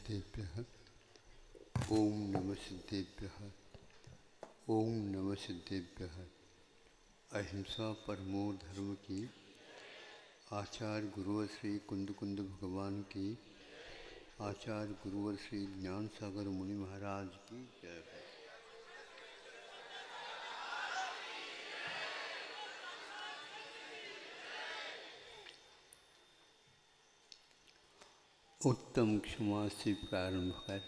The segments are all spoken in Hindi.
सिद्धेभ्यः। ओम नमः सिद्धेभ्यः। ओम नमः सिद्धेभ्यः। अहिंसा परमो धर्म की, आचार्य गुरुवर श्री कुंद कुंद भगवान की, आचार्य गुरुवर श्री ज्ञान सागर मुनि महाराज की जय। उत्तम क्षमा से प्रारंभ कर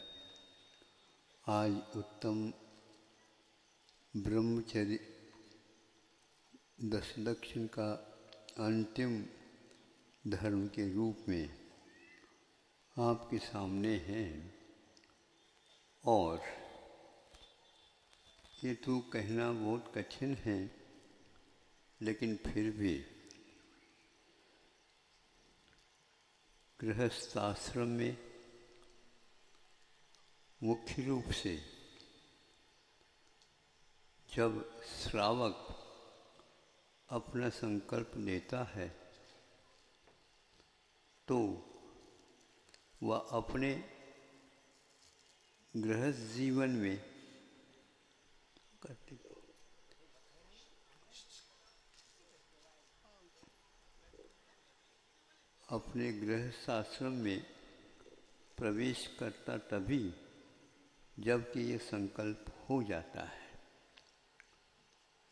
आज उत्तम ब्रह्मचर्य दशलक्षण का अंतिम धर्म के रूप में आपके सामने है। और ये तो कहना बहुत कठिन है, लेकिन फिर भी गृहस्थ आश्रम में मुख्य रूप से जब श्रावक अपना संकल्प लेता है तो वह अपने गृहस्थ जीवन में करते अपने गृहस्थ आश्रम में प्रवेश करता तभी जबकि ये संकल्प हो जाता है।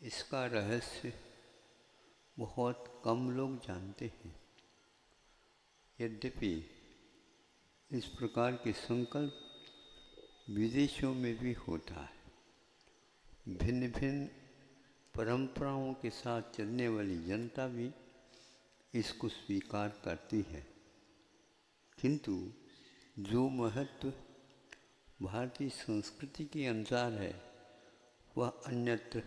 इसका रहस्य बहुत कम लोग जानते हैं। यद्यपि इस प्रकार के संकल्प विदेशों में भी होता है। भिन्न भिन्न परंपराओं के साथ चलने वाली जनता भी इसको स्वीकार करती है, किंतु जो महत्व भारतीय संस्कृति के अनुसार है वह अन्यत्र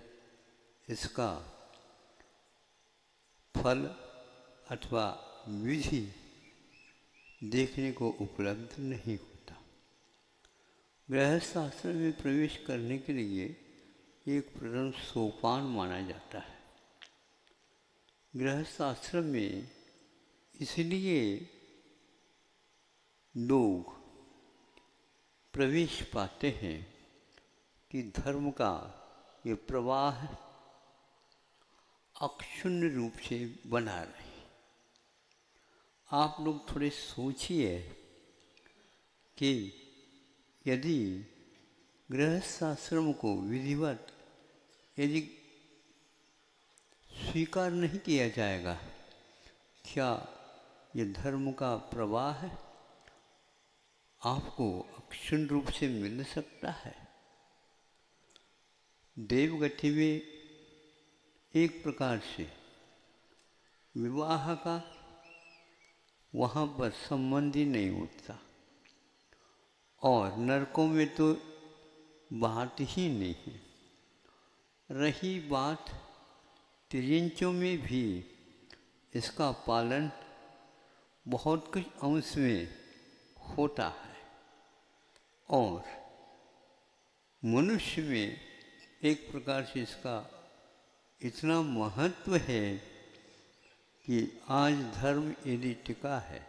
इसका फल अथवा विधि देखने को उपलब्ध नहीं होता। गृहस्थ आश्रम में प्रवेश करने के लिए एक प्रथम सोपान माना जाता है। गृहस्थ आश्रम में इसलिए लोग प्रवेश पाते हैं कि धर्म का ये प्रवाह अक्षुण्ण रूप से बना रहे। आप लोग थोड़े सोचिए कि यदि गृहस्थ आश्रम को विधिवत यदि स्वीकार नहीं किया जाएगा, क्या ये धर्म का प्रवाह आपको अक्षुण्ण रूप से मिल सकता है? देवगति में एक प्रकार से विवाह का वहाँ पर संबंध ही नहीं उठता, और नरकों में तो बात ही नहीं है। रही बात तिर्यंचों में भी इसका पालन बहुत कुछ अंश में होता है, और मनुष्य में एक प्रकार से इसका इतना महत्व है कि आज धर्म यदि टिका है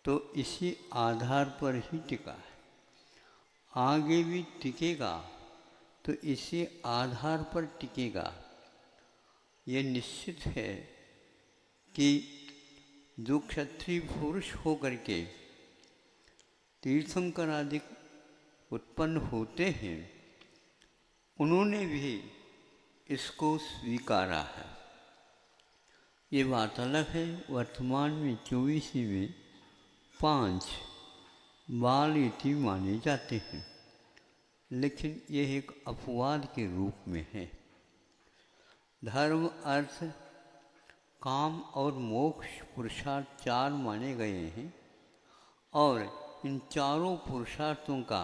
तो इसी आधार पर ही टिका है। आगे भी टिकेगा तो इसी आधार पर टिकेगा। ये निश्चित है कि जो क्षत्रिय पुरुष होकर के तीर्थंकर आदि उत्पन्न होते हैं, उन्होंने भी इसको स्वीकारा है। ये बात अलग है, वर्तमान में 24वीं में 5 बाल यति माने जाते हैं, लेकिन यह एक अपवाद के रूप में है। धर्म, अर्थ, काम और मोक्ष पुरुषार्थ 4 माने गए हैं, और इन चारों पुरुषार्थों का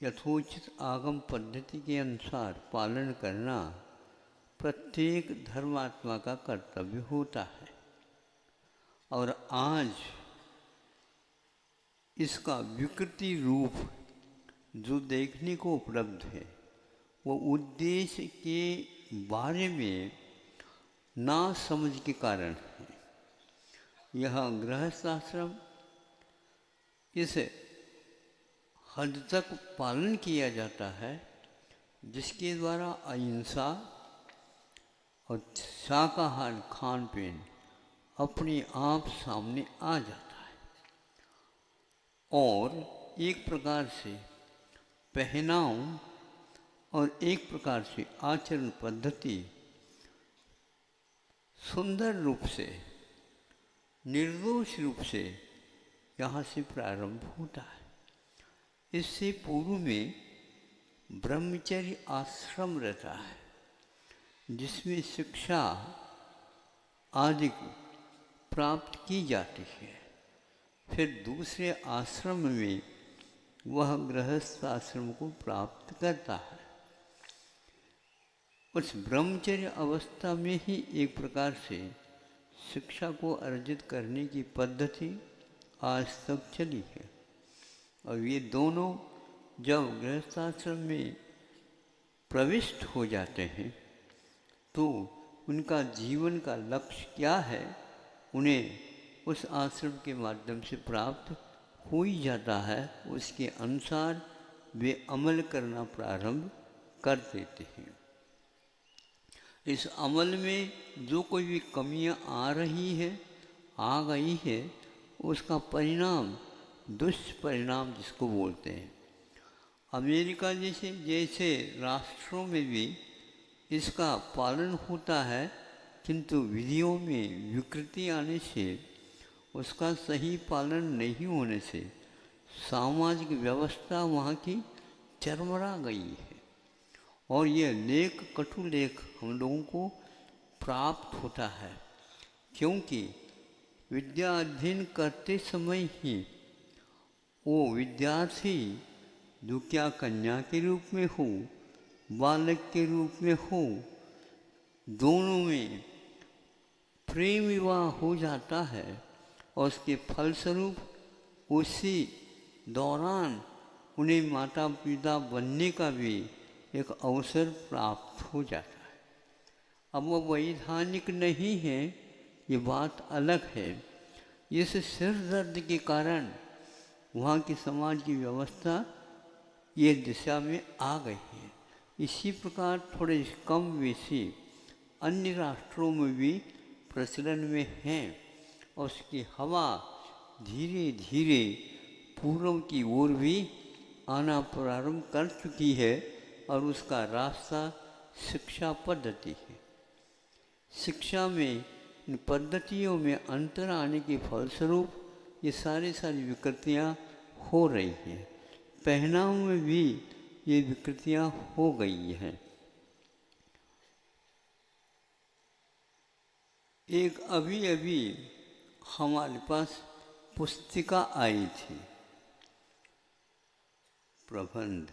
यथोचित आगम पद्धति के अनुसार पालन करना प्रत्येक धर्मात्मा का कर्तव्य होता है। और आज इसका विकृति रूप जो देखने को उपलब्ध है, वो उद्देश्य के बारे में ना समझ के कारण है। यह गृहस्थ आश्रम इस हद तक पालन किया जाता है जिसके द्वारा अहिंसा और शाकाहार खान पीन अपने आप सामने आ जाता है। और एक प्रकार से पहनाव और एक प्रकार से आचरण पद्धति सुंदर रूप से, निर्दोष रूप से यहाँ से प्रारंभ होता है। इससे पूर्व में ब्रह्मचर्य आश्रम रहता है जिसमें शिक्षा आदि प्राप्त की जाती है। फिर दूसरे आश्रम में वह गृहस्थ आश्रम को प्राप्त करता है। उस ब्रह्मचर्य अवस्था में ही एक प्रकार से शिक्षा को अर्जित करने की पद्धति आज तक चली है। और ये दोनों जब गृहस्थाश्रम में प्रविष्ट हो जाते हैं तो उनका जीवन का लक्ष्य क्या है उन्हें उस आश्रम के माध्यम से प्राप्त हो ही जाता है। उसके अनुसार वे अमल करना प्रारंभ कर देते हैं। इस अमल में जो कोई भी कमियां आ रही है, आ गई है, उसका परिणाम दुष्परिणाम जिसको बोलते हैं। अमेरिका जैसे राष्ट्रों में भी इसका पालन होता है, किंतु विधियों में विकृति आने से, उसका सही पालन नहीं होने से सामाजिक व्यवस्था वहाँ की चरमरा गई है। और यह लेख कटु लेख हम लोगों को प्राप्त होता है, क्योंकि विद्या अध्ययन करते समय ही वो विद्यार्थी जो क्या कन्या के रूप में हो, बालक के रूप में हो, दोनों में प्रेम विवाह हो जाता है और उसके फलस्वरूप उसी दौरान उन्हें माता पिता बनने का भी एक अवसर प्राप्त हो जाता है। अब वो वैधानिक नहीं है, ये बात अलग है। इस सिर दर्द के कारण वहाँ की समाज की व्यवस्था ये दिशा में आ गई है। इसी प्रकार थोड़े कम बेसी अन्य राष्ट्रों में भी प्रचलन में हैं और उसकी हवा धीरे धीरे पूर्व की ओर भी आना प्रारंभ कर चुकी है और उसका रास्ता शिक्षा पद्धति है। शिक्षा में इन पद्धतियों में अंतर आने के फलस्वरूप ये सारी विकृतियाँ हो रही हैं। पहनाव में भी ये विकृतियाँ हो गई हैं। एक अभी अभी हमारे पास पुस्तिका आई थी, प्रबंध,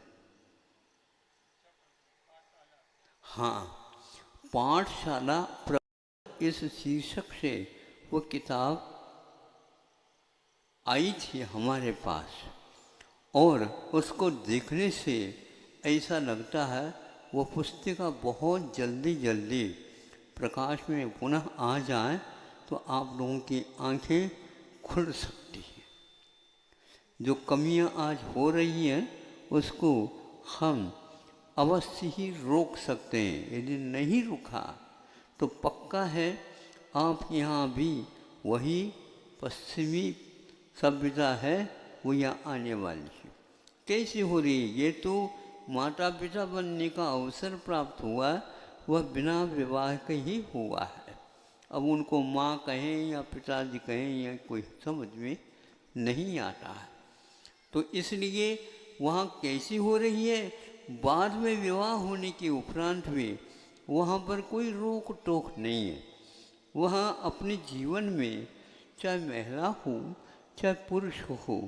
हाँ, पाठशाला इस शीर्षक से वो किताब आई थी हमारे पास। और उसको देखने से ऐसा लगता है वो पुस्तिका बहुत जल्दी प्रकाश में पुनः आ जाए तो आप लोगों की आंखें खुल सकती हैं। जो कमियां आज हो रही हैं उसको हम अवश्य ही रोक सकते हैं। यदि नहीं रुका तो पक्का है आपके यहाँ भी वही पश्चिमी सभ्यता है वो यहाँ आने वाली है। कैसे हो रही है? ये तो माता पिता बनने का अवसर प्राप्त हुआ, वह बिना विवाह के ही हुआ है। अब उनको माँ कहें या पिताजी कहें या कोई समझ में नहीं आता है। तो इसलिए वहाँ कैसी हो रही है, बाद में विवाह होने के उपरांत में वहाँ पर कोई रोक टोक नहीं है। वहाँ अपने जीवन में चाहे महिला हो चाहे पुरुष हो,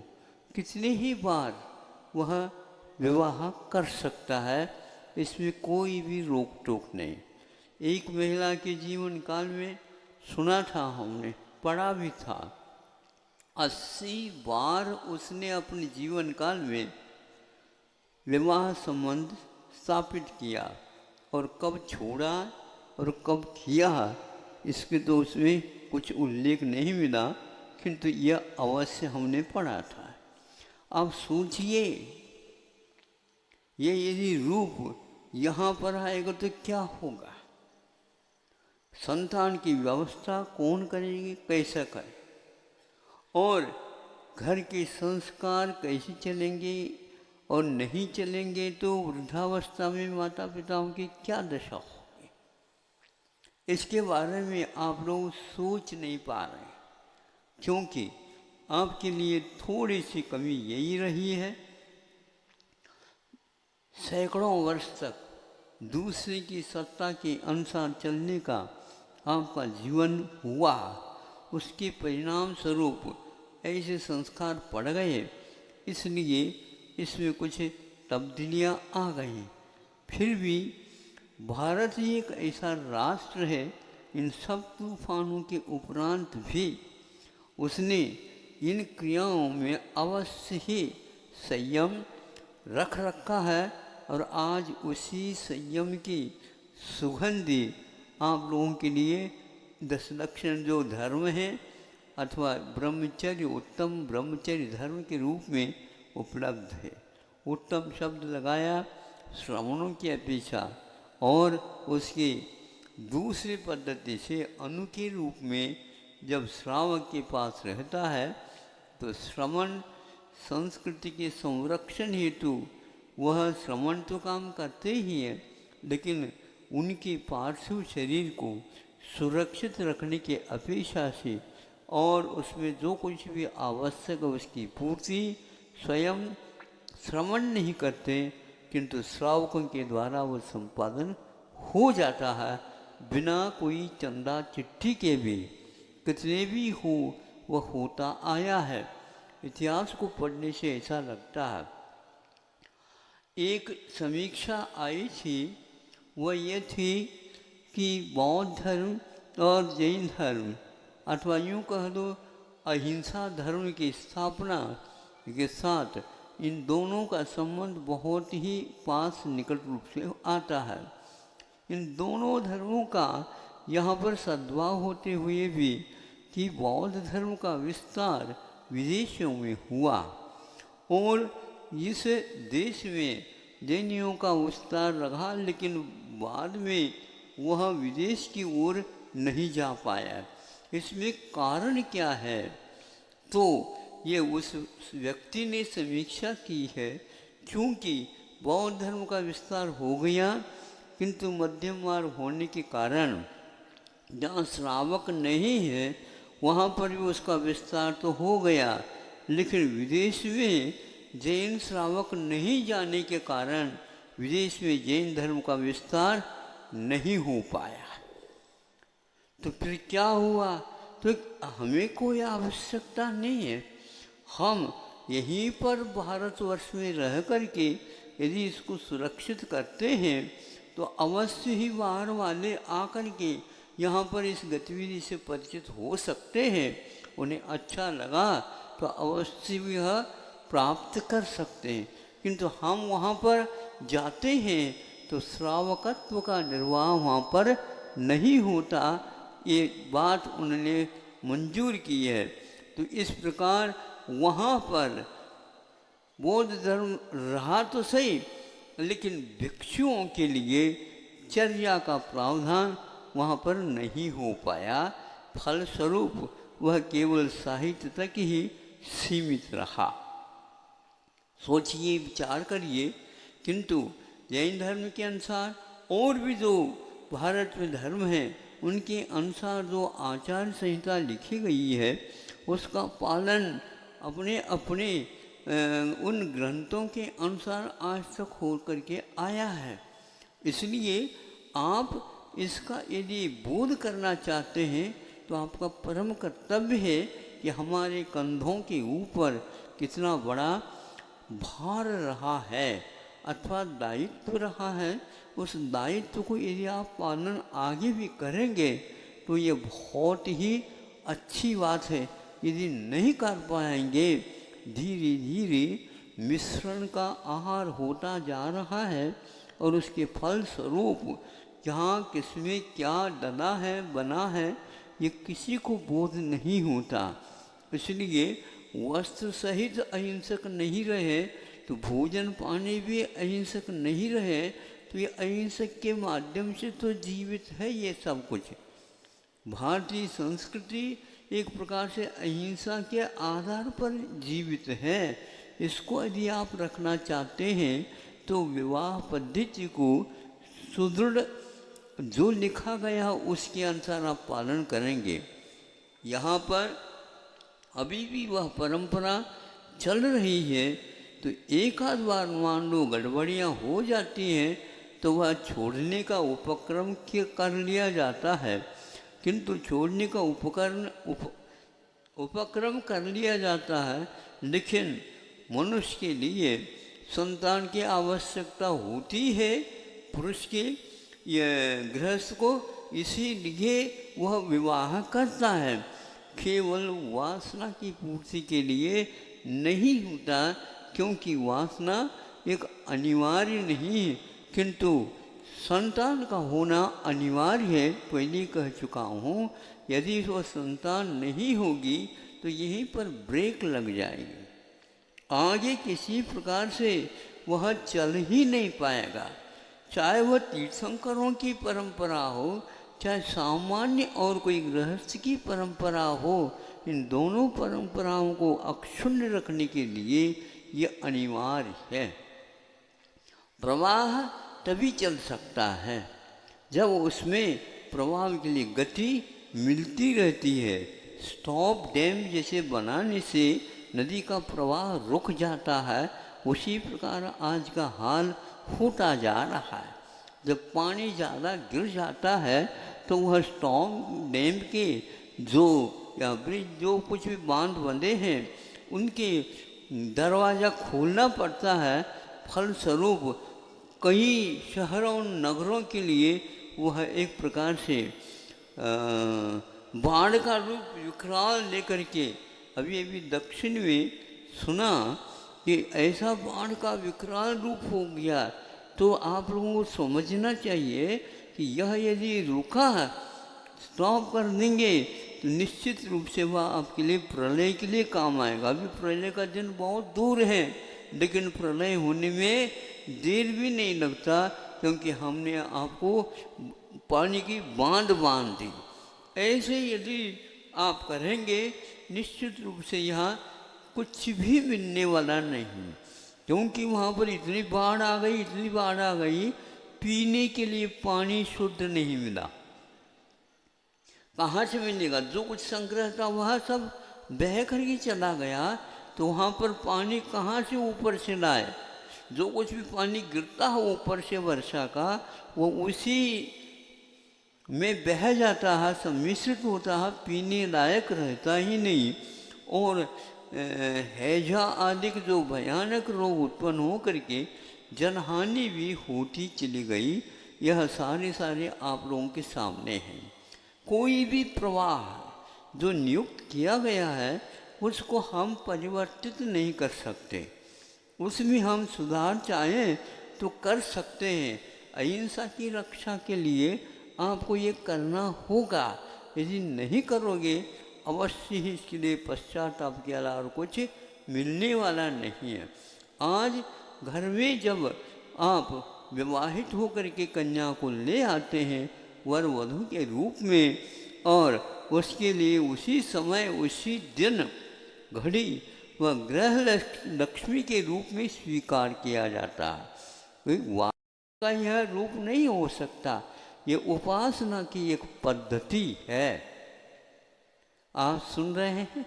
कितने ही बार वह विवाह कर सकता है, इसमें कोई भी रोक टोक नहीं। एक महिला के जीवन काल में सुना था, हमने पढ़ा भी था, 80 बार उसने अपने जीवन काल में विवाह संबंध स्थापित किया और कब छोड़ा और कब किया इसके तो उसमें कुछ उल्लेख नहीं मिला, किंतु यह अवश्य हमने पढ़ा था। आप सोचिए, ये यदि रूप यहाँ पर आएगा तो क्या होगा? संतान की व्यवस्था कौन करेंगे, कैसे करें, और घर के संस्कार कैसे चलेंगे और नहीं चलेंगे तो वृद्धावस्था में माता पिताओं की क्या दशा होगी, इसके बारे में आप लोग सोच नहीं पा रहे, क्योंकि आपके लिए थोड़ी सी कमी यही रही है, सैकड़ों वर्ष तक दूसरे की सत्ता के अनुसार चलने का आपका जीवन हुआ, उसके परिणाम स्वरूप ऐसे संस्कार पड़ गए, इसलिए इसमें कुछ तब्दीलियां आ गई। फिर भी भारत ही एक ऐसा राष्ट्र है, इन सब तूफानों के उपरांत भी उसने इन क्रियाओं में अवश्य ही संयम रख रखा है, और आज उसी संयम की सुगंधी आप लोगों के लिए 10 लक्षण जो धर्म है अथवा ब्रह्मचर्य, उत्तम ब्रह्मचर्य धर्म के रूप में उपलब्ध है। उत्तम शब्द लगाया श्रवणों की अपेक्षा, और उसकी दूसरी पद्धति से अनु के रूप में जब श्रावक के पास रहता है तो श्रवण संस्कृति के संरक्षण हेतु वह श्रवण तो काम करते ही हैं, लेकिन उनके पार्थिव शरीर को सुरक्षित रखने की अपेक्षा से और उसमें जो कुछ भी आवश्यक है उसकी पूर्ति स्वयं श्रवण नहीं करते, किंतु श्रावकों के द्वारा वह संपादन हो जाता है बिना कोई चंदा चिट्ठी के भी, कितने भी हो वह होता आया है। इतिहास को पढ़ने से ऐसा लगता है। एक समीक्षा आई थी, वह ये थी कि बौद्ध धर्म और जैन धर्म अथवा यूँ कह दो अहिंसा धर्म की स्थापना के साथ इन दोनों का संबंध बहुत ही पास निकट रूप से आता है। इन दोनों धर्मों का यहाँ पर सद्भाव होते हुए भी कि बौद्ध धर्म का विस्तार विदेशों में हुआ और इस देश में जैनियों का विस्तार रहा, लेकिन बाद में वह विदेश की ओर नहीं जा पाया। इसमें कारण क्या है? तो ये उस व्यक्ति ने समीक्षा की है, क्योंकि बौद्ध धर्म का विस्तार हो गया, किंतु मध्यम मार्ग होने के कारण जहाँ श्रावक नहीं है वहाँ पर भी उसका विस्तार तो हो गया, लेकिन विदेश में जैन श्रावक नहीं जाने के कारण विदेश में जैन धर्म का विस्तार नहीं हो पाया। तो फिर क्या हुआ? तो हमें कोई आवश्यकता नहीं है, हम यहीं पर भारतवर्ष में रह कर के यदि इसको सुरक्षित करते हैं तो अवश्य ही बाहर वाले आकर के यहाँ पर इस गतिविधि से परिचित हो सकते हैं, उन्हें अच्छा लगा तो अवश्य भी यह प्राप्त कर सकते हैं। किंतु हम वहाँ पर जाते हैं तो श्रावकत्व का निर्वाह वहाँ पर नहीं होता, ये बात उन्होंने मंजूर की है। तो इस प्रकार वहाँ पर बौद्ध धर्म रहा तो सही, लेकिन भिक्षुओं के लिए चर्या का प्रावधान वहाँ पर नहीं हो पाया, फलस्वरूप वह केवल साहित्य तक ही सीमित रहा। सोचिए, विचार करिए। किंतु जैन धर्म के अनुसार और भी जो भारत में धर्म है उनके अनुसार जो आचार संहिता लिखी गई है उसका पालन अपने अपने उन ग्रंथों के अनुसार आज तक हो करके आया है। इसलिए आप इसका यदि बोध करना चाहते हैं तो आपका परम कर्तव्य है कि हमारे कंधों के ऊपर कितना बड़ा भार रहा है अथवा दायित्व रहा है, उस दायित्व को यदि आप पालन आगे भी करेंगे तो ये बहुत ही अच्छी बात है। यदि नहीं कर पाएंगे, धीरे धीरे मिश्रण का आहार होता जा रहा है और उसके फल स्वरूप जहाँ किसमें क्या डला है बना है ये किसी को बोध नहीं होता। इसलिए वस्त्र सहित अहिंसक नहीं रहे तो भोजन पानी भी अहिंसक नहीं रहे, तो ये अहिंसक के माध्यम से तो जीवित है ये सब कुछ। भारतीय संस्कृति एक प्रकार से अहिंसा के आधार पर जीवित है। इसको यदि आप रखना चाहते हैं तो विवाह पद्धति को सुदृढ़ जो लिखा गया उसके अनुसार आप पालन करेंगे। यहाँ पर अभी भी वह परंपरा चल रही है, तो एक आध बार मान लो गड़बड़ियाँ हो जाती हैं तो वह छोड़ने का उपक्रम कर लिया जाता है, किंतु छोड़ने का उपक्रम कर लिया जाता है, लेकिन मनुष्य के लिए संतान की आवश्यकता होती है पुरुष के गृहस्थ को, इसीलिए वह विवाह करता है। केवल वासना की पूर्ति के लिए नहीं होता, क्योंकि वासना एक अनिवार्य नहीं है, किंतु संतान का होना अनिवार्य है। पहले कह चुका हूँ, यदि वह संतान नहीं होगी तो यहीं पर ब्रेक लग जाएगी, आगे किसी प्रकार से वह चल ही नहीं पाएगा। चाहे वह तीर्थंकरों की परंपरा हो, चाहे सामान्य और कोई गृहस्थ की परंपरा हो, इन दोनों परंपराओं को अक्षुण्ण रखने के लिए ये अनिवार्य है। प्रवाह तभी चल सकता है जब उसमें प्रवाह के लिए गति मिलती रहती है। स्टॉप डैम जैसे बनाने से नदी का प्रवाह रुक जाता है, उसी प्रकार आज का हाल होता जा रहा है। जब पानी ज़्यादा गिर जाता है तो वह स्टॉप डैम के जो या ब्रिज जो कुछ भी बांध बंधे हैं उनके दरवाज़ा खोलना पड़ता है। फलस्वरूप कई शहरों नगरों के लिए वह एक प्रकार से बाढ़ का रूप विकराल लेकर के, अभी अभी दक्षिण में सुना कि ऐसा बाढ़ का विकराल रूप हो गया, तो आप लोगों को समझना चाहिए कि यह यदि रुका स्टॉप कर देंगे तो निश्चित रूप से वह आपके लिए प्रलय के लिए काम आएगा। अभी प्रलय का दिन बहुत दूर है, लेकिन प्रलय होने में देर भी नहीं लगता, क्योंकि हमने आपको पानी की बांध दी। ऐसे यदि आप करेंगे निश्चित रूप से यहाँ कुछ भी मिलने वाला नहीं, क्योंकि वहाँ पर इतनी बाढ़ आ गई, पीने के लिए पानी शुद्ध नहीं मिला। कहाँ से मिलेगा? जो कुछ संग्रह था वह सब बह कर के चला गया, तो वहाँ पर पानी कहाँ से ऊपर से लाए? जो कुछ भी पानी गिरता है ऊपर से वर्षा का, वो उसी में बह जाता है, सम्मिश्रित होता है, पीने लायक रहता ही नहीं। और हैजा आदि के जो भयानक रोग उत्पन्न हो करके जनहानि भी होती चली गई। यह सारे आप लोगों के सामने हैं। कोई भी प्रवाह जो नियुक्त किया गया है उसको हम परिवर्तित नहीं कर सकते, उसमें हम सुधार चाहें तो कर सकते हैं। अहिंसा की रक्षा के लिए आपको ये करना होगा, यदि नहीं करोगे अवश्य ही इसके लिए पश्चाताप के अलावा और कुछ मिलने वाला नहीं है। आज घर में जब आप विवाहित होकर के कन्या को ले आते हैं वर वधू के रूप में, और उसके लिए उसी समय उसी दिन घड़ी वह ग्रह लक्ष्मी के रूप में स्वीकार किया जाता है। वास्तव का यह रूप नहीं हो सकता, ये उपासना की एक पद्धति है। आप सुन रहे हैं?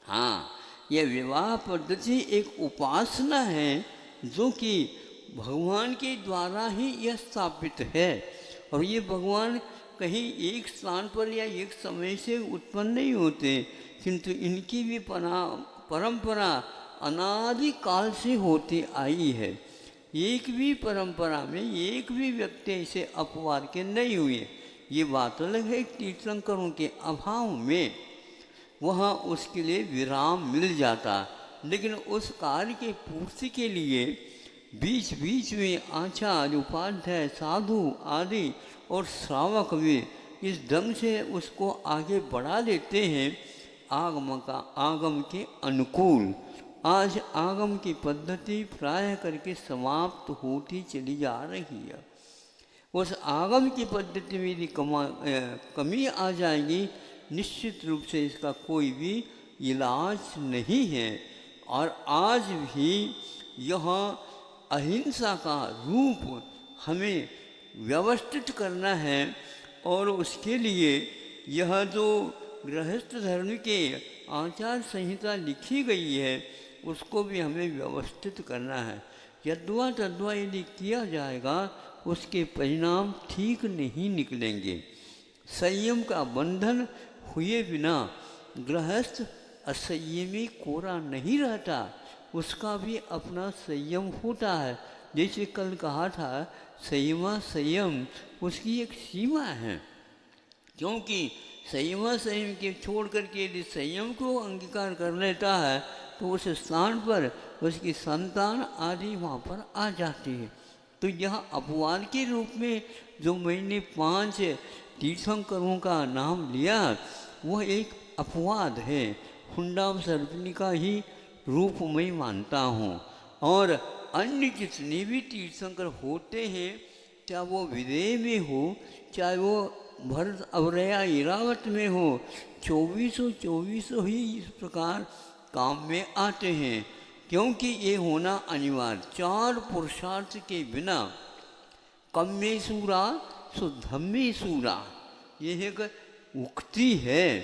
हाँ, यह विवाह पद्धति एक उपासना है जो कि भगवान के द्वारा ही यह स्थापित है। और ये भगवान कहीं एक स्थान पर या एक समय से उत्पन्न नहीं होते, किंतु इनकी भी परंपरा अनादि काल से होती आई है। एक भी परंपरा में एक भी व्यक्ति ऐसे अपवाद के नहीं हुए। ये बात अलग है, तीर्थंकरों के अभाव में वहाँ उसके लिए विराम मिल जाता, लेकिन उस कार्य के पूर्ति के लिए बीच बीच में आचार्य, उपाध्याय, साधु आदि और श्रावक भी इस ढंग से उसको आगे बढ़ा देते हैं आगम के अनुकूल। आज आगम की पद्धति प्राय करके समाप्त होती चली जा रही है। उस आगम की पद्धति में यदि कमी आ जाएगी, निश्चित रूप से इसका कोई भी इलाज नहीं है। और आज भी यह अहिंसा का रूप हमें व्यवस्थित करना है, और उसके लिए यह जो गृहस्थ धर्म के आचार संहिता लिखी गई है उसको भी हमें व्यवस्थित करना है। यद्वा तद्वा यदि किया जाएगा उसके परिणाम ठीक नहीं निकलेंगे। संयम का बंधन हुए बिना गृहस्थ असंयमी कोरा नहीं रहता, उसका भी अपना संयम होता है। जैसे कल कहा था, संयम उसकी एक सीमा है, क्योंकि संयम के छोड़ करके यदि संयम को अंगीकार कर लेता है तो उस स्थान पर उसकी संतान आदि वहाँ पर आ जाती है। तो यह अपवाद के रूप में जो मैंने 5 तीर्थंकरों का नाम लिया, वह एक अपवाद है, हुंडावसर्पिणी का ही रूप मैं मानता हूँ। और अन्य जितने भी तीर्थंकर होते हैं, चाहे वो विदेह में हो, चाहे वो भरत अवरया इरावत में हो, 24 ही इस प्रकार काम में आते हैं, क्योंकि ये होना अनिवार्य। 4 पुरुषार्थ के बिना कम्मे सूरा सो धम्मे सूरा, यह एक उक्ति है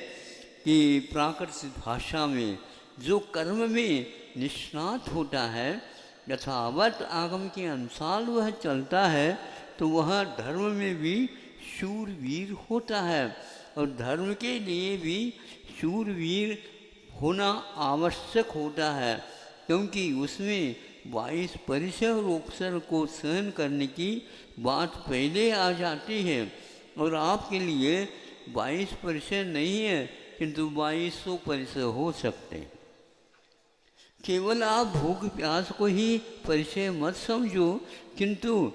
कि प्राकृत भाषा में जो कर्म में निष्णात होता है, यथावत आगम के अनुसार वह चलता है, तो वह धर्म में भी शूरवीर होता है। और धर्म के लिए भी शूरवीर होना आवश्यक होता है, क्योंकि उसमें 22 परिचय और अवसर को सहन करने की बात पहले आ जाती है। और आपके लिए 22 परिचय नहीं है, किंतु 2200 परिचय हो सकते हैं। केवल आप भूख प्यास को ही परिचय मत समझो, किंतु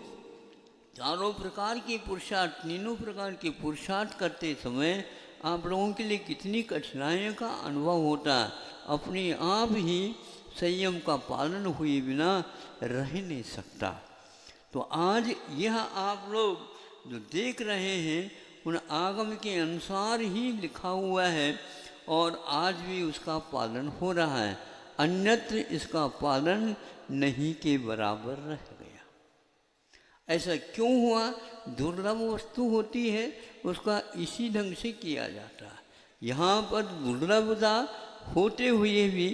चारों प्रकार के पुरुषार्थ, तीनों प्रकार के पुरुषार्थ करते समय आप लोगों के लिए कितनी कठिनाइयों का अनुभव होता है। अपने आप ही संयम का पालन हुए बिना रह नहीं सकता। तो आज यह आप लोग जो देख रहे हैं, उन आगम के अनुसार ही लिखा हुआ है, और आज भी उसका पालन हो रहा है। अन्यत्र इसका पालन नहीं के बराबर रह गया। ऐसा क्यों हुआ? दुर्लभ वस्तु होती है, उसका इसी ढंग से किया जाता है। यहाँ पर दुर्लभता होते हुए भी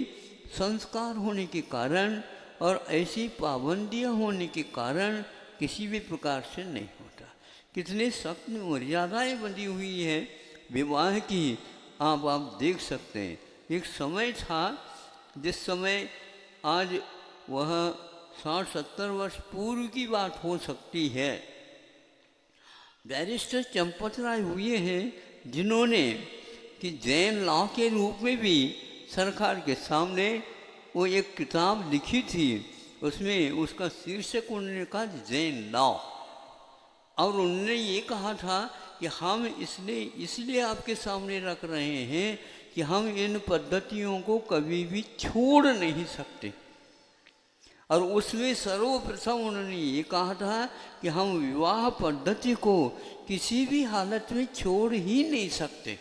संस्कार होने के कारण और ऐसी पाबंदियाँ होने के कारण किसी भी प्रकार से नहीं होता। कितने सख्त मर्यादाएं बंधी हुई है विवाह की, आप देख सकते हैं। एक समय था जिस समय, आज वह 60-70 वर्ष पूर्व की बात हो सकती है, बैरिस्टर चंपत राय हुए हैं जिन्होंने कि जैन लॉ के रूप में भी सरकार के सामने वो एक किताब लिखी थी। उसमें उसका शीर्षक उन्होंने कहा जैन लॉ, और उन्होंने ये कहा था कि हम इसलिए आपके सामने रख रहे हैं कि हम इन पद्धतियों को कभी भी छोड़ नहीं सकते। और उसमें सर्वप्रथम उन्होंने ये कहा था कि हम विवाह पद्धति को किसी भी हालत में छोड़ ही नहीं सकते।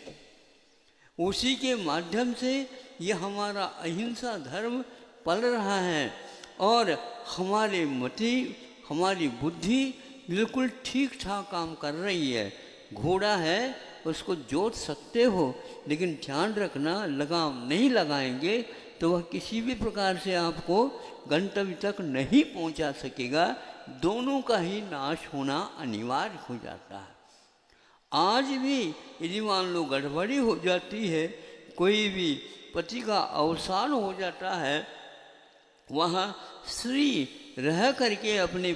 उसी के माध्यम से ये हमारा अहिंसा धर्म पल रहा है, और हमारे मति, हमारी बुद्धि बिल्कुल ठीक ठाक काम कर रही है। घोड़ा है, उसको जोत सकते हो, लेकिन ध्यान रखना लगाम नहीं लगाएंगे तो वह किसी भी प्रकार से आपको गंतव्य तक नहीं पहुंचा सकेगा। दोनों का ही नाश होना अनिवार्य हो जाता है। आज भी यदि मान लो गड़बड़ी हो जाती है, कोई भी पति का अवसान हो जाता है, वहाँ स्त्री रह करके अपने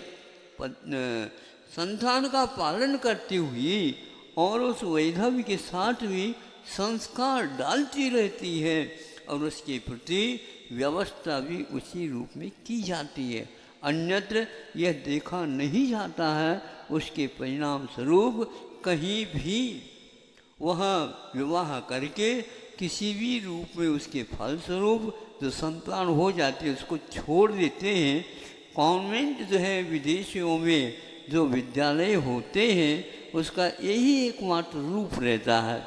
संतान का पालन करती हुई और उस वैधव्य के साथ भी संस्कार डालती रहती है, और उसके प्रति व्यवस्था भी उसी रूप में की जाती है। अन्यत्र यह देखा नहीं जाता है उसके परिणाम स्वरूप कहीं भी वह विवाह करके किसी भी रूप में उसके फलस्वरूप जो संतान हो जाती है उसको छोड़ देते हैं। कॉन्वेंट जो है विदेशियों में जो विद्यालय होते हैं उसका यही एकमात्र रूप रहता है।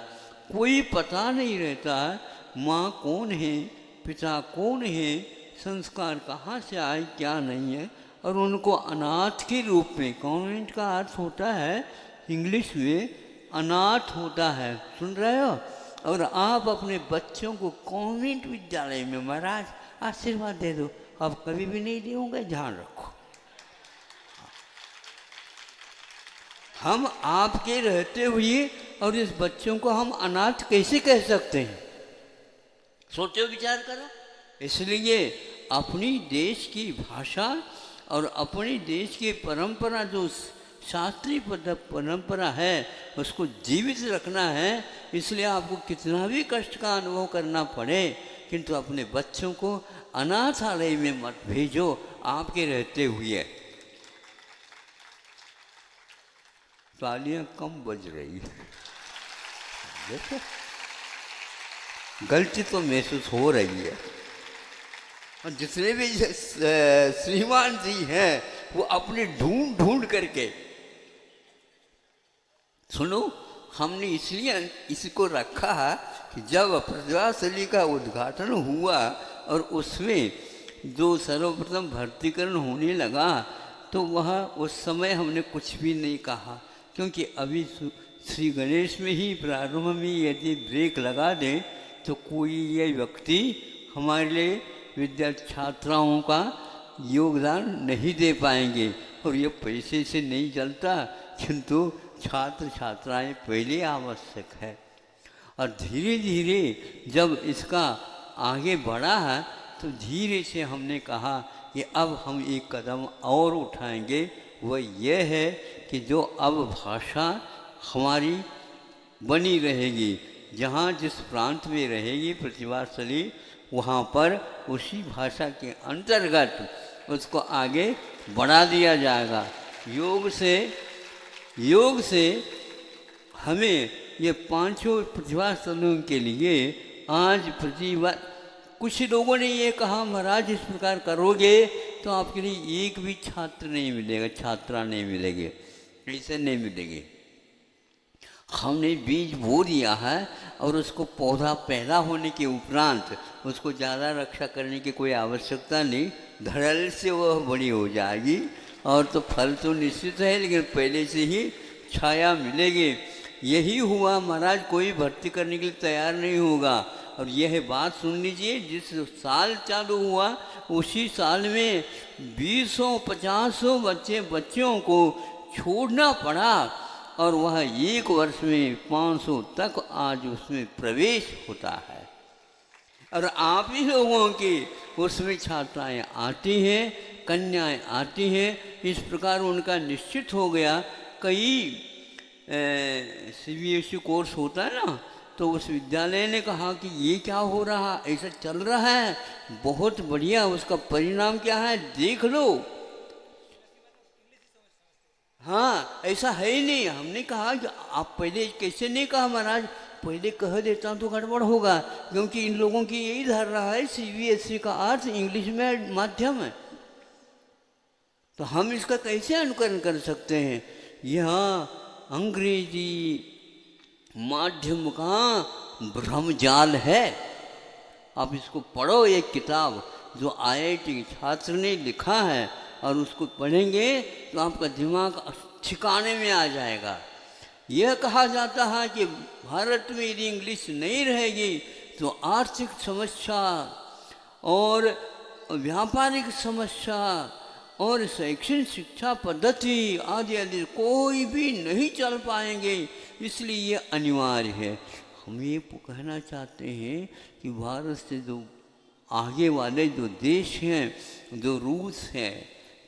कोई पता नहीं रहता है माँ कौन है, पिता कौन है, संस्कार कहाँ से आए क्या नहीं है, और उनको अनाथ के रूप में, कॉन्वेंट का अर्थ होता है इंग्लिश में अनाथ होता है, सुन रहे हो। और आप अपने बच्चों को कॉन्वेंट विद्यालय में महाराज आशीर्वाद दे दो, आप कभी भी नहीं दोगे, ध्यान रखो। हम आपके रहते हुए और इस बच्चों को हम अनाथ कैसे कह सकते हैं? सोचो, विचार करो। इसलिए अपनी देश की भाषा और अपनी देश की परंपरा, जो शास्त्रीय परंपरा है, उसको जीवित रखना है। इसलिए आपको कितना भी कष्ट का अनुभव करना पड़े, किंतु अपने बच्चों को अनाथालय में मत भेजो आपके रहते हुए। तालियां कम बज रही है, देखो गलती तो महसूस हो रही है। और जितने भी श्रीमान जी हैं वो अपने ढूंढ ढूंढ करके, सुनो, हमने इसलिए इसको रखा है कि जब प्रतिभाशाली का उद्घाटन हुआ और उसमें जो सर्वप्रथम भर्तीकरण होने लगा तो वह उस समय हमने कुछ भी नहीं कहा, क्योंकि अभी श्री गणेश में ही प्रारंभ में यदि ब्रेक लगा दें तो कोई ये व्यक्ति हमारे लिए विद्यार्थी छात्राओं का योगदान नहीं दे पाएंगे। और ये पैसे से नहीं चलता, किंतु छात्र छात्राएं पहले आवश्यक है। और धीरे धीरे जब इसका आगे बढ़ा है तो धीरे से हमने कहा कि अब हम एक कदम और उठाएंगे। वह यह है कि जो अब भाषा हमारी बनी रहेगी, जहाँ जिस प्रांत में रहेगी प्रतिभाशाली, वहाँ पर उसी भाषा के अंतर्गत उसको आगे बढ़ा दिया जाएगा। योग से हमें ये पांचों प्रतिभाशालियों के लिए आज प्रतिभा, कुछ लोगों ने ये कहा महाराज इस प्रकार करोगे तो आपके लिए एक भी छात्र नहीं मिलेगा, छात्रा नहीं मिलेगी, ऐसे नहीं मिलेगी। हमने बीज बो दिया है और उसको पौधा पैदा होने के उपरांत उसको ज़्यादा रक्षा करने की कोई आवश्यकता नहीं, धड़ल्ले से वह बड़ी हो जाएगी। और तो फल तो निश्चित है, लेकिन पहले से ही छाया मिलेगी। यही हुआ महाराज, कोई भर्ती करने के लिए तैयार नहीं होगा। और यह बात सुन लीजिए, जिस साल चालू हुआ उसी साल में 200-50 बच्चों को छोड़ना पड़ा, और वह एक वर्ष में 500 तक आज उसमें प्रवेश होता है। और आप ही लोगों की उसमें छात्राएं आती हैं, कन्याएं आती हैं। इस प्रकार उनका निश्चित हो गया। कई CBSE कोर्स होता है ना, तो उस विद्यालय ने कहा कि ये क्या हो रहा, ऐसा चल रहा है, बहुत बढ़िया, उसका परिणाम क्या है देख लो। हाँ, ऐसा है ही नहीं। हमने कहा कि आप पहले कैसे नहीं कहा महाराज, पहले कह देता तो गड़बड़ होगा, क्योंकि इन लोगों की यही धारणा है CBSE का अर्थ इंग्लिश में माध्यम है, तो हम इसका कैसे अनुकरण कर सकते हैं। यहाँ अंग्रेजी माध्यम का भ्रमजाल है। आप इसको पढ़ो, एक किताब जो IIT के छात्र ने लिखा है, और उसको पढ़ेंगे तो आपका दिमाग ठिकाने में आ जाएगा। यह कहा जाता है कि भारत में यदि इंग्लिश नहीं रहेगी तो आर्थिक समस्या और व्यापारिक समस्या और शैक्षणिक शिक्षा पद्धति आदि आदि कोई भी नहीं चल पाएंगे। इसलिए ये अनिवार्य है। हम ये कहना चाहते हैं कि भारत से जो आगे वाले जो देश हैं, जो रूस है,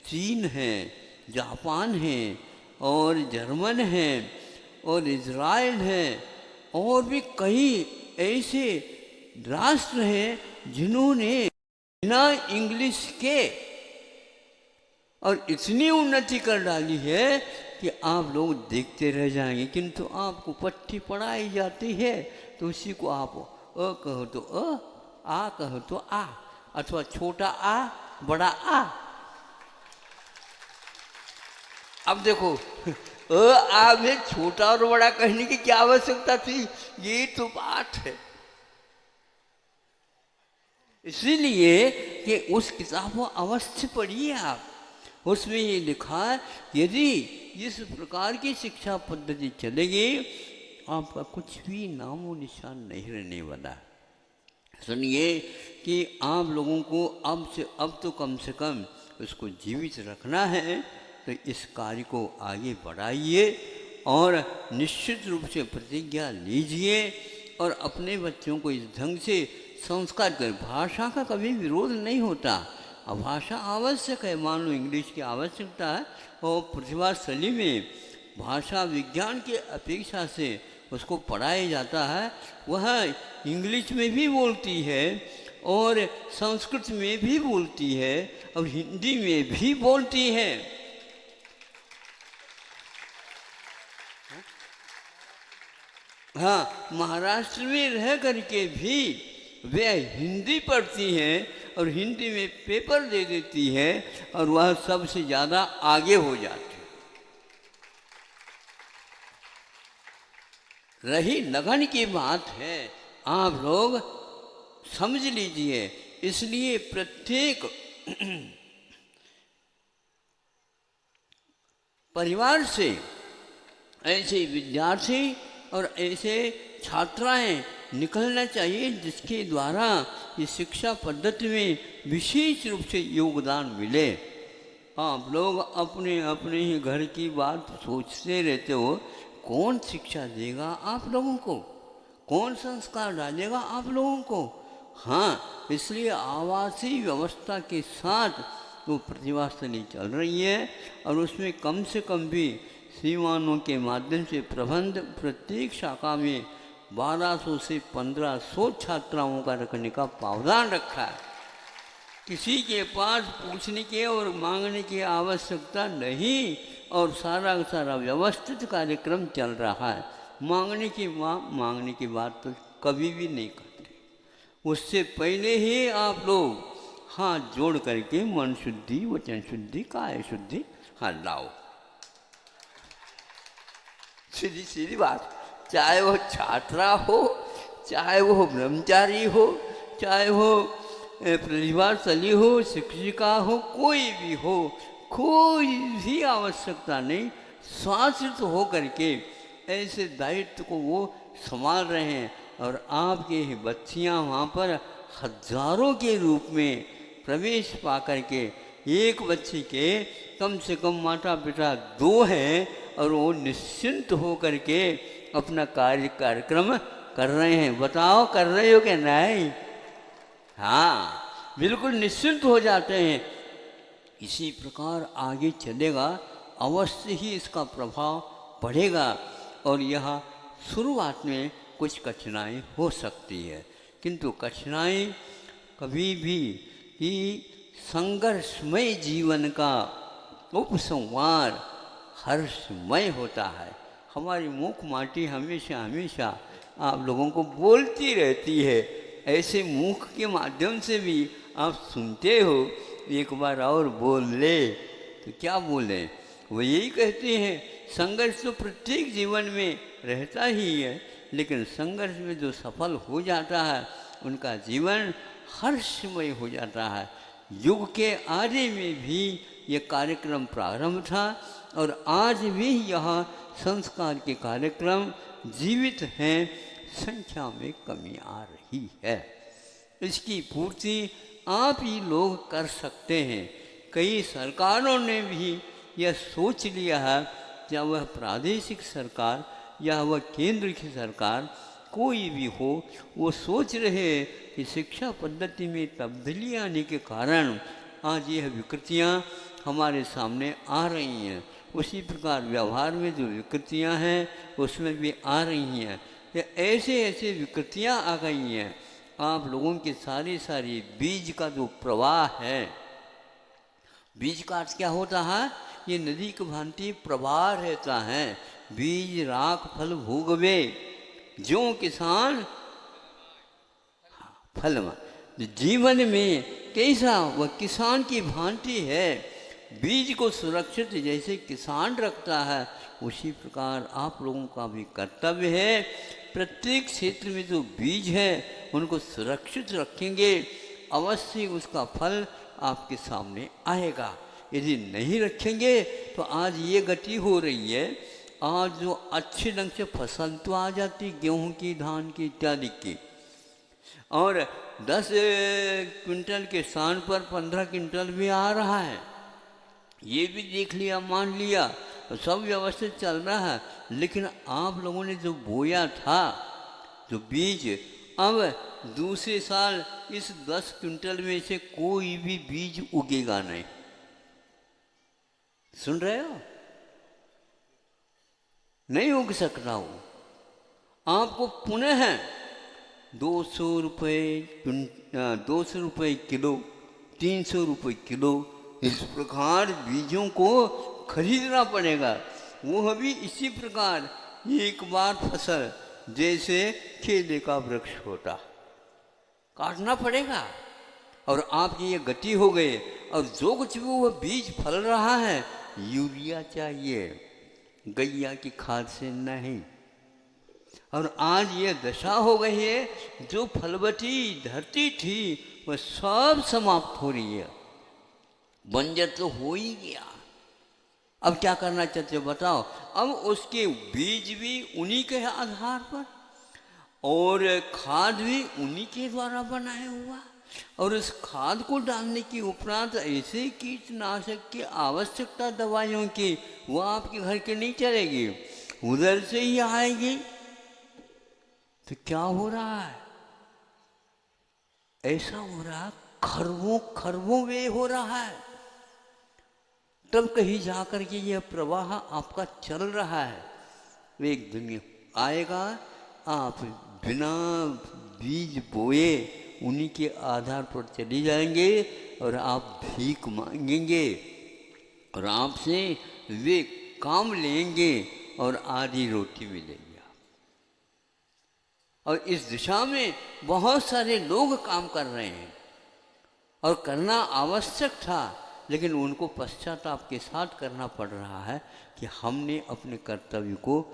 चीन है, जापान है और जर्मन है और इज़राइल है, और भी कई ऐसे राष्ट्र हैं जिन्होंने बिना इंग्लिश के और इतनी उन्नति कर डाली है कि आप लोग देखते रह जाएंगे। किंतु आपको पट्टी पढ़ाई जाती है तो उसी को आप कहो तो आ कहो तो आ, अथवा छोटा आ बड़ा आ। अब देखो आ में छोटा और बड़ा कहने की क्या आवश्यकता थी? ये तो बात है। इसीलिए कि उस किताब को अवश्य पढ़िए आप। उसमें ये लिखा है यदि इस प्रकार की शिक्षा पद्धति चलेगी आपका कुछ भी नामो निशान नहीं रहने वाला। सुनिए कि आप लोगों को अब तो कम से कम उसको जीवित रखना है, तो इस कार्य को आगे बढ़ाइए और निश्चित रूप से प्रतिज्ञा लीजिए और अपने बच्चों को इस ढंग से संस्कार करें। भाषा का कभी विरोध नहीं होता, अब भाषा आवश्यक है। मान लो इंग्लिश की आवश्यकता है और प्रतिभाशाली में भाषा विज्ञान की अपेक्षा से उसको पढ़ाया जाता है, वह इंग्लिश में भी बोलती है और संस्कृत में भी बोलती है और हिंदी में भी बोलती है। हाँ, महाराष्ट्र में रह करके भी वे हिंदी पढ़ती हैं और हिंदी में पेपर दे देती है और वह सबसे ज़्यादा आगे हो जाती है। रही लगन की बात है, आप लोग समझ लीजिए। इसलिए प्रत्येक परिवार से ऐसे विद्यार्थी और ऐसे छात्राएं निकलना चाहिए जिसके द्वारा इस शिक्षा पद्धति में विशेष रूप से योगदान मिले। आप लोग अपने अपने ही घर की बात सोचते रहते हो, कौन शिक्षा देगा आप लोगों को, कौन संस्कार डालेगा आप लोगों को? हाँ, इसलिए आवासीय व्यवस्था के साथ वो प्रतिभाशाली चल रही है और उसमें कम से कम भी सीमानों के माध्यम से प्रबंध प्रत्येक शाखा में 1200 से 1500 छात्राओं का रखने का प्रावधान रखा है। किसी के पास पूछने की और मांगने की आवश्यकता नहीं और सारा सारा व्यवस्थित कार्यक्रम चल रहा है। मांगने की बात तो कभी भी नहीं करते। उससे पहले ही आप लोग हाथ जोड़ करके मन शुद्धि, वचन शुद्धि, काय शुद्धि हाँ लाओ। सीधी सीधी बात, चाहे वो छात्रा हो, चाहे वो ब्रह्मचारी हो, चाहे वो प्रतिभाशाली हो, शिक्षिका हो, कोई भी हो, कोई भी आवश्यकता नहीं। शासित हो करके ऐसे दायित्व को वो संभाल रहे हैं और आपके ही बच्चियाँ वहाँ पर हजारों के रूप में प्रवेश पा करके, एक बच्चे के कम से कम माता पिता 2 हैं और वो निश्चिंत हो करके अपना कार्यक्रम कर रहे हैं। बताओ कर रहे हो क्या? नहीं। हाँ, बिल्कुल निश्चिंत हो जाते हैं। इसी प्रकार आगे चलेगा, अवश्य ही इसका प्रभाव बढ़ेगा और यह शुरुआत में कुछ कठिनाई हो सकती है, किंतु कठिनाई कभी भी कि संघर्षमय जीवन का उपसंहार हर्षमय होता है। हमारी मुख माटी हमेशा हमेशा आप लोगों को बोलती रहती है। ऐसे मुख के माध्यम से भी आप सुनते हो, एक बार और बोल ले तो क्या बोले? वो यही कहते हैं, संघर्ष तो प्रत्येक जीवन में रहता ही है, लेकिन संघर्ष में जो सफल हो जाता है उनका जीवन हर्षमय हो जाता है। युग के आदि में भी ये कार्यक्रम प्रारंभ था और आज भी यहाँ संस्कार के कार्यक्रम जीवित हैं, संख्या में कमी आ रही है। इसकी पूर्ति आप ही लोग कर सकते हैं। कई सरकारों ने भी यह सोच लिया है, या वह प्रादेशिक सरकार या वह केंद्र की सरकार कोई भी हो, वो सोच रहे हैं कि शिक्षा पद्धति में तब्दीली आने के कारण आज यह विकृतियाँ हमारे सामने आ रही हैं। उसी प्रकार व्यवहार में जो विकृतियाँ हैं उसमें भी आ रही हैं। ये ऐसे ऐसे विकृतियाँ आ गई हैं, आप लोगों के सारी बीज का जो प्रवाह है, बीज का अर्थ क्या होता है? ये नदी की भांति प्रवाह रहता है। बीज राख फल भोगवे, जो किसान फल में जीवन में कैसा वह किसान की भांति है। बीज को सुरक्षित जैसे किसान रखता है, उसी प्रकार आप लोगों का भी कर्तव्य है। प्रत्येक क्षेत्र में जो बीज है उनको सुरक्षित रखेंगे, अवश्य उसका फल आपके सामने आएगा। यदि नहीं रखेंगे तो आज ये गति हो रही है, आज जो अच्छे ढंग से फसल तो आ जाती गेहूं की, धान की इत्यादि की, और 10 क्विंटल के स्थान पर 15 क्विंटल भी आ रहा है। ये भी देख लिया, मान लिया, तो सब व्यवस्थित चल रहा है। लेकिन आप लोगों ने जो बोया था जो बीज, अब दूसरे साल इस 10 क्विंटल में से कोई भी बीज उगेगा नहीं। सुन रहे हो? नहीं उग सकता वो। आपको पुनः 200 रुपये किलो, 300 रुपये किलो, इस प्रकार बीजों को खरीदना पड़ेगा। वो भी इसी प्रकार एक बार फसल जैसे केले का वृक्ष होता, काटना पड़ेगा। और आपकी ये गति हो गई, और जो कुछ भी वो बीज फल रहा है यूरिया चाहिए, गैया की खाद से नहीं। और आज ये दशा हो गई है, जो फलवती धरती थी वह सब समाप्त हो रही है, बंजर तो हो ही गया। अब क्या करना चाहते हो बताओ? अब उसके बीज भी उन्हीं के आधार पर और खाद भी उन्हीं के द्वारा बनाया हुआ, और उस खाद को डालने के उपरांत ऐसे कीटनाशक की आवश्यकता दवाइयों की वो आपके घर के नहीं चलेगी, उधर से ही आएगी। तो क्या हो रहा है? ऐसा हो रहा, खरबों खरबों वे हो रहा है। तब कहीं जाकर के यह प्रवाह आपका चल रहा है। एक दिन आएगा, आप बिना बीज बोए उन्हीं के आधार पर चले जाएंगे, और आप भीख मांगेंगे, और आपसे वे काम लेंगे, और आधी रोटी मिलेगी। और इस दिशा में बहुत सारे लोग काम कर रहे हैं, और करना आवश्यक था, लेकिन उनको पश्चाताप के साथ करना पड़ रहा है कि हमने अपने कर्तव्य को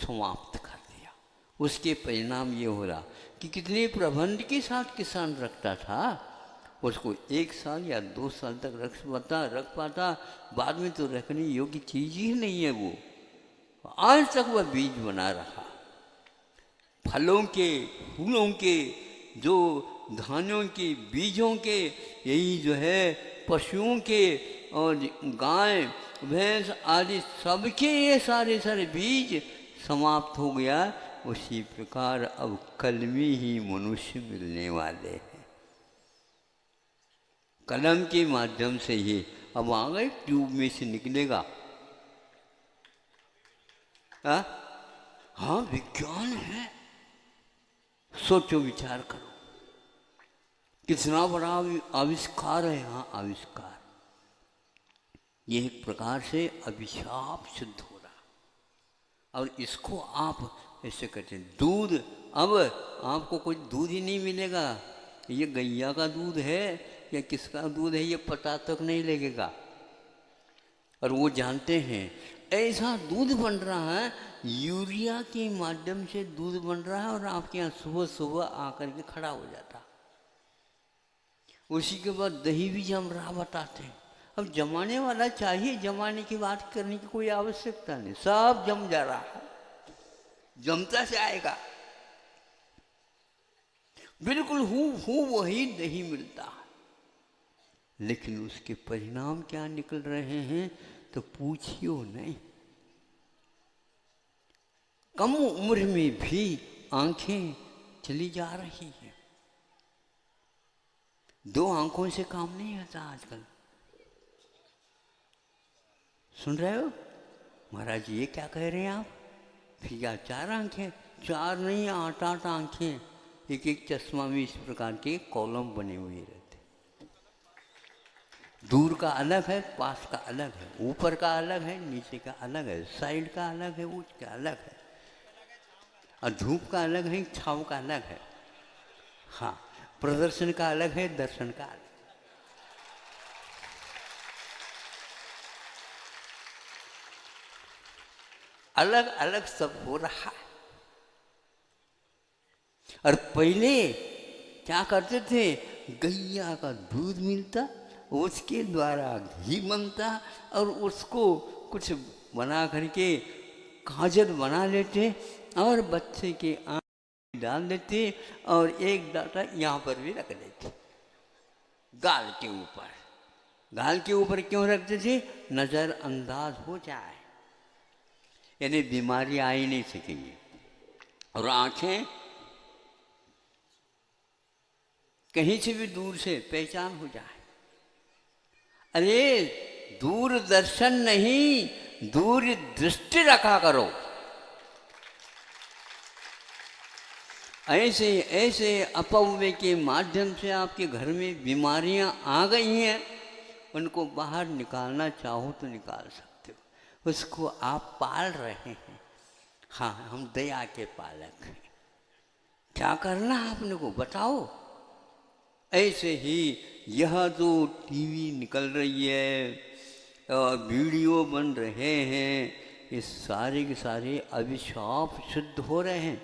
समाप्त कर दिया। उसके परिणाम ये हो रहा कि कितने प्रबंध के साथ किसान रखता था, उसको 1 साल या 2 साल तक रख पाता, बाद में तो रखने योग्य चीज ही नहीं है वो। आज तक वह बीज बना रहा, फलों के, फूलों के, जो धानों के बीजों के, यही जो है पशुओं के, और गाय भैंस आदि सबके ये सारे बीज समाप्त हो गया। उसी प्रकार अब कलमी ही मनुष्य मिलने वाले हैं, कलम के माध्यम से ही। अब आ गए ट्यूब में से निकलेगा। हाँ, विज्ञान है, सोचो विचार करो, कितना बड़ा आविष्कार है। हाँ, आविष्कार ये एक प्रकार से अभिशाप सिद्ध हो रहा, और इसको आप ऐसे कहते हैं दूध। अब आपको कोई दूध ही नहीं मिलेगा, ये गैया का दूध है या किसका दूध है ये पता तक नहीं लगेगा। और वो जानते हैं ऐसा दूध बन रहा है, यूरिया के माध्यम से दूध बन रहा है, और आपके यहाँ सुबह सुबह आकर के खड़ा हो जाता। उसी के बाद दही भी जम रहा बताते हैं। अब जमाने वाला चाहिए, जमाने की बात करने की कोई आवश्यकता नहीं, सब जम जा रहा है, जमता से आएगा। बिल्कुल हूँ वही दही मिलता है, लेकिन उसके परिणाम क्या निकल रहे हैं तो पूछियो नहीं। कम उम्र में भी आंखें चली जा रही हैं, 2 आंखों से काम नहीं आता आजकल। सुन रहे हो महाराज, ये क्या कह रहे हैं आप? फिर क्या 4 आंखें? 4 नहीं, 8 आंखें, एक चश्मा में इस प्रकार के कॉलम बने हुए रहते। दूर का अलग है, पास का अलग है, ऊपर का अलग है, नीचे का अलग है, साइड का अलग है, ऊंच का अलग है, और धूप का अलग है, छाँव का अलग है। हाँ, प्रदर्शन का अलग है, दर्शन का अलग। अलग अलग सब हो रहा है। और पहले क्या करते थे, गैया का दूध मिलता, उसके द्वारा घी बनता और उसको कुछ बना करके काजल बना लेते और बच्चे के आँख में डाल देते और एक डाटा यहाँ पर भी रख देते, गाल के ऊपर। गाल के ऊपर क्यों रखते थे? नज़रअंदाज हो जाए, यानी बीमारी आ ही नहीं सकेगी। और आँखें कहीं से भी दूर से पहचान हो जाए। अरे दूरदर्शन नहीं, दूर दृष्टि रखा करो। ऐसे ऐसे अपव्यय के माध्यम से आपके घर में बीमारियां आ गई हैं, उनको बाहर निकालना चाहो तो निकाल सकते हो। उसको आप पाल रहे हैं। हाँ, हम दया के पालक हैं। क्या करना आपने को बताओ। ऐसे ही यह जो टीवी निकल रही है और वीडियो बन रहे हैं, ये सारे के सारे अभिशाप सिद्ध हो रहे हैं।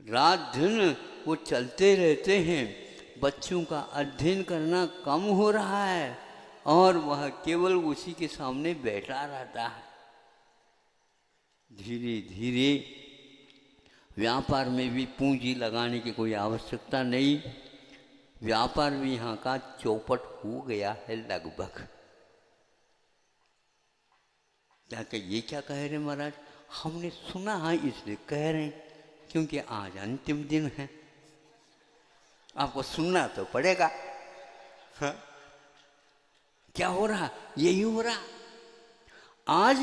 रात दिन वो चलते रहते हैं, बच्चों का अध्ययन करना कम हो रहा है और वह केवल उसी के सामने बैठा रहता है। धीरे धीरे व्यापार में भी पूंजी लगाने की कोई आवश्यकता नहीं, व्यापार भी यहाँ का चौपट हो गया है लगभग। जाके ये क्या कह रहे महाराज, हमने सुना है इसलिए कह रहे हैं, क्योंकि आज अंतिम दिन है, आपको सुनना तो पड़ेगा। हाँ? क्या हो रहा, यही हो रहा। आज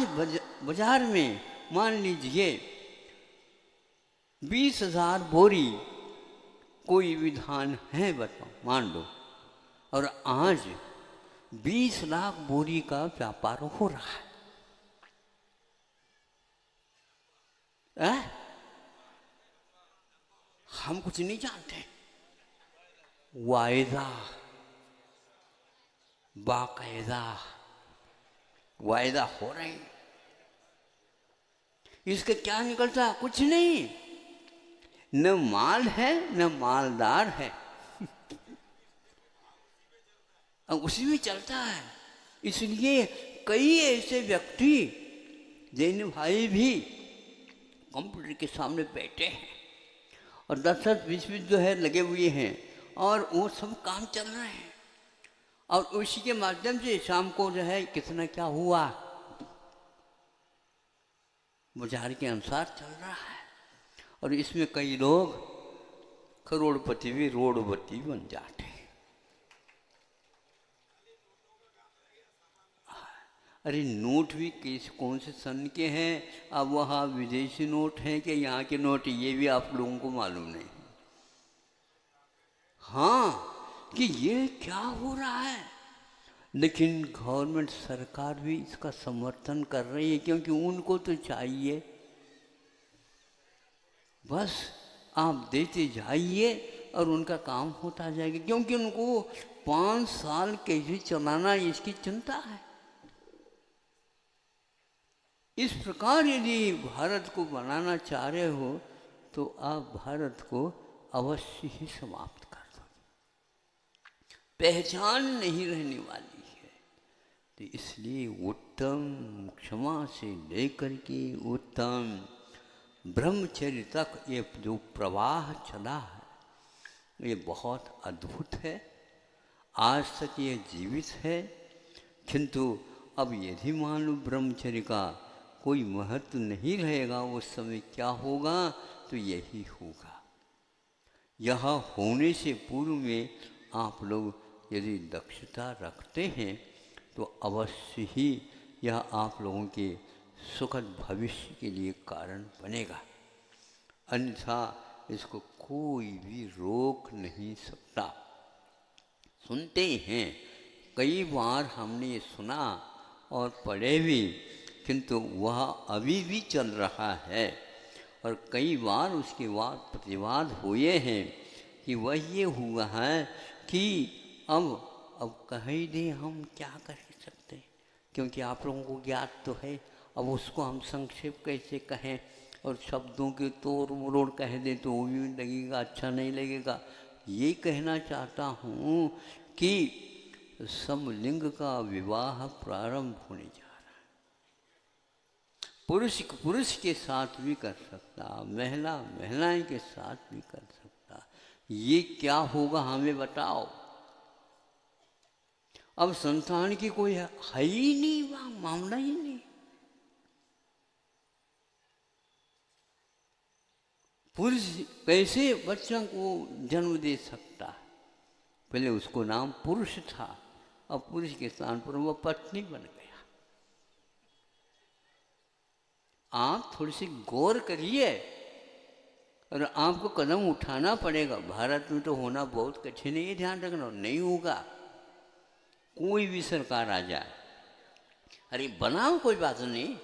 बाजार में मान लीजिए 20,000 बोरी कोई विधान है, बताओ, मान लो, और आज 20 लाख बोरी का व्यापार हो रहा है। हम कुछ नहीं जानते। वायदा, बाकायदा वायदा हो रहे हैं। इसका क्या निकलता? कुछ नहीं, न माल है न मालदार है, उसी में चलता है। इसलिए कई ऐसे व्यक्ति, जैन भाई भी कंप्यूटर के सामने बैठे हैं और 10-20 जो है लगे हुए हैं और वो सब काम चल रहे हैं और उसी के माध्यम से शाम को जो है कितना क्या हुआ बाजार के अनुसार चल रहा है। और इसमें कई लोग करोड़पति भी रोडपति बन जाते हैं। अरे नोट भी किस कौन से सन के हैं, अब वहाँ विदेशी नोट हैं कि यहाँ के नोट, ये भी आप लोगों को मालूम नहीं। हाँ, कि ये क्या हो रहा है, लेकिन गवर्नमेंट सरकार भी इसका समर्थन कर रही है, क्योंकि उनको तो चाहिए बस आप देते जाइए और उनका काम होता जाएगा, क्योंकि उनको 5 साल कैसे चलाना इसकी चिंता है। इस प्रकार यदि भारत को बनाना चाह रहे हो तो आप भारत को अवश्य ही समाप्त कर दो, पहचान नहीं रहने वाली है। तो इसलिए उत्तम क्षमा से लेकर के उत्तम ब्रह्मचर्य तक ये जो प्रवाह चला है ये बहुत अद्भुत है। आज तक ये जीवित है, किंतु अब यदि मान लो ब्रह्मचर्य का कोई महत्व नहीं रहेगा, उस समय क्या होगा, तो यही होगा। यह होने से पूर्व में आप लोग यदि दक्षता रखते हैं तो अवश्य ही यह आप लोगों के सुखद भविष्य के लिए कारण बनेगा, अन्यथा इसको कोई भी रोक नहीं सकता। सुनते हैं, कई बार हमने ये सुना और पढ़े भी, किंतु वह अभी भी चल रहा है और कई बार उसके बाद प्रतिवाद हुए हैं, कि वह ये हुआ है कि अब कह ही दें, हम क्या कर सकते हैं, क्योंकि आप लोगों को ज्ञात तो है। अब उसको हम संक्षेप कैसे कहें और शब्दों के तोड़ मरोड़ कह दें तो वो भी लगेगा, अच्छा नहीं लगेगा। ये कहना चाहता हूँ कि समलिंग का विवाह प्रारंभ होने जा रहा है। पुरुष पुरुष के साथ भी कर सकता, महिला महिलाएं के साथ भी कर सकता। ये क्या होगा हमें बताओ। अब संतान की कोई है ही नहीं, मामला ही नहीं। पुरुष कैसे बच्चों को जन्म दे सकता है? पहले उसको नाम पुरुष था, अब पुरुष के स्थान पर वह पत्नी बन गया। आप थोड़ी सी गौर करिए और आपको कदम उठाना पड़ेगा। भारत में तो होना बहुत कठिन है, ये ध्यान रखना, नहीं होगा। कोई भी सरकार आ जाए, अरे बनाओ कोई बात नहीं,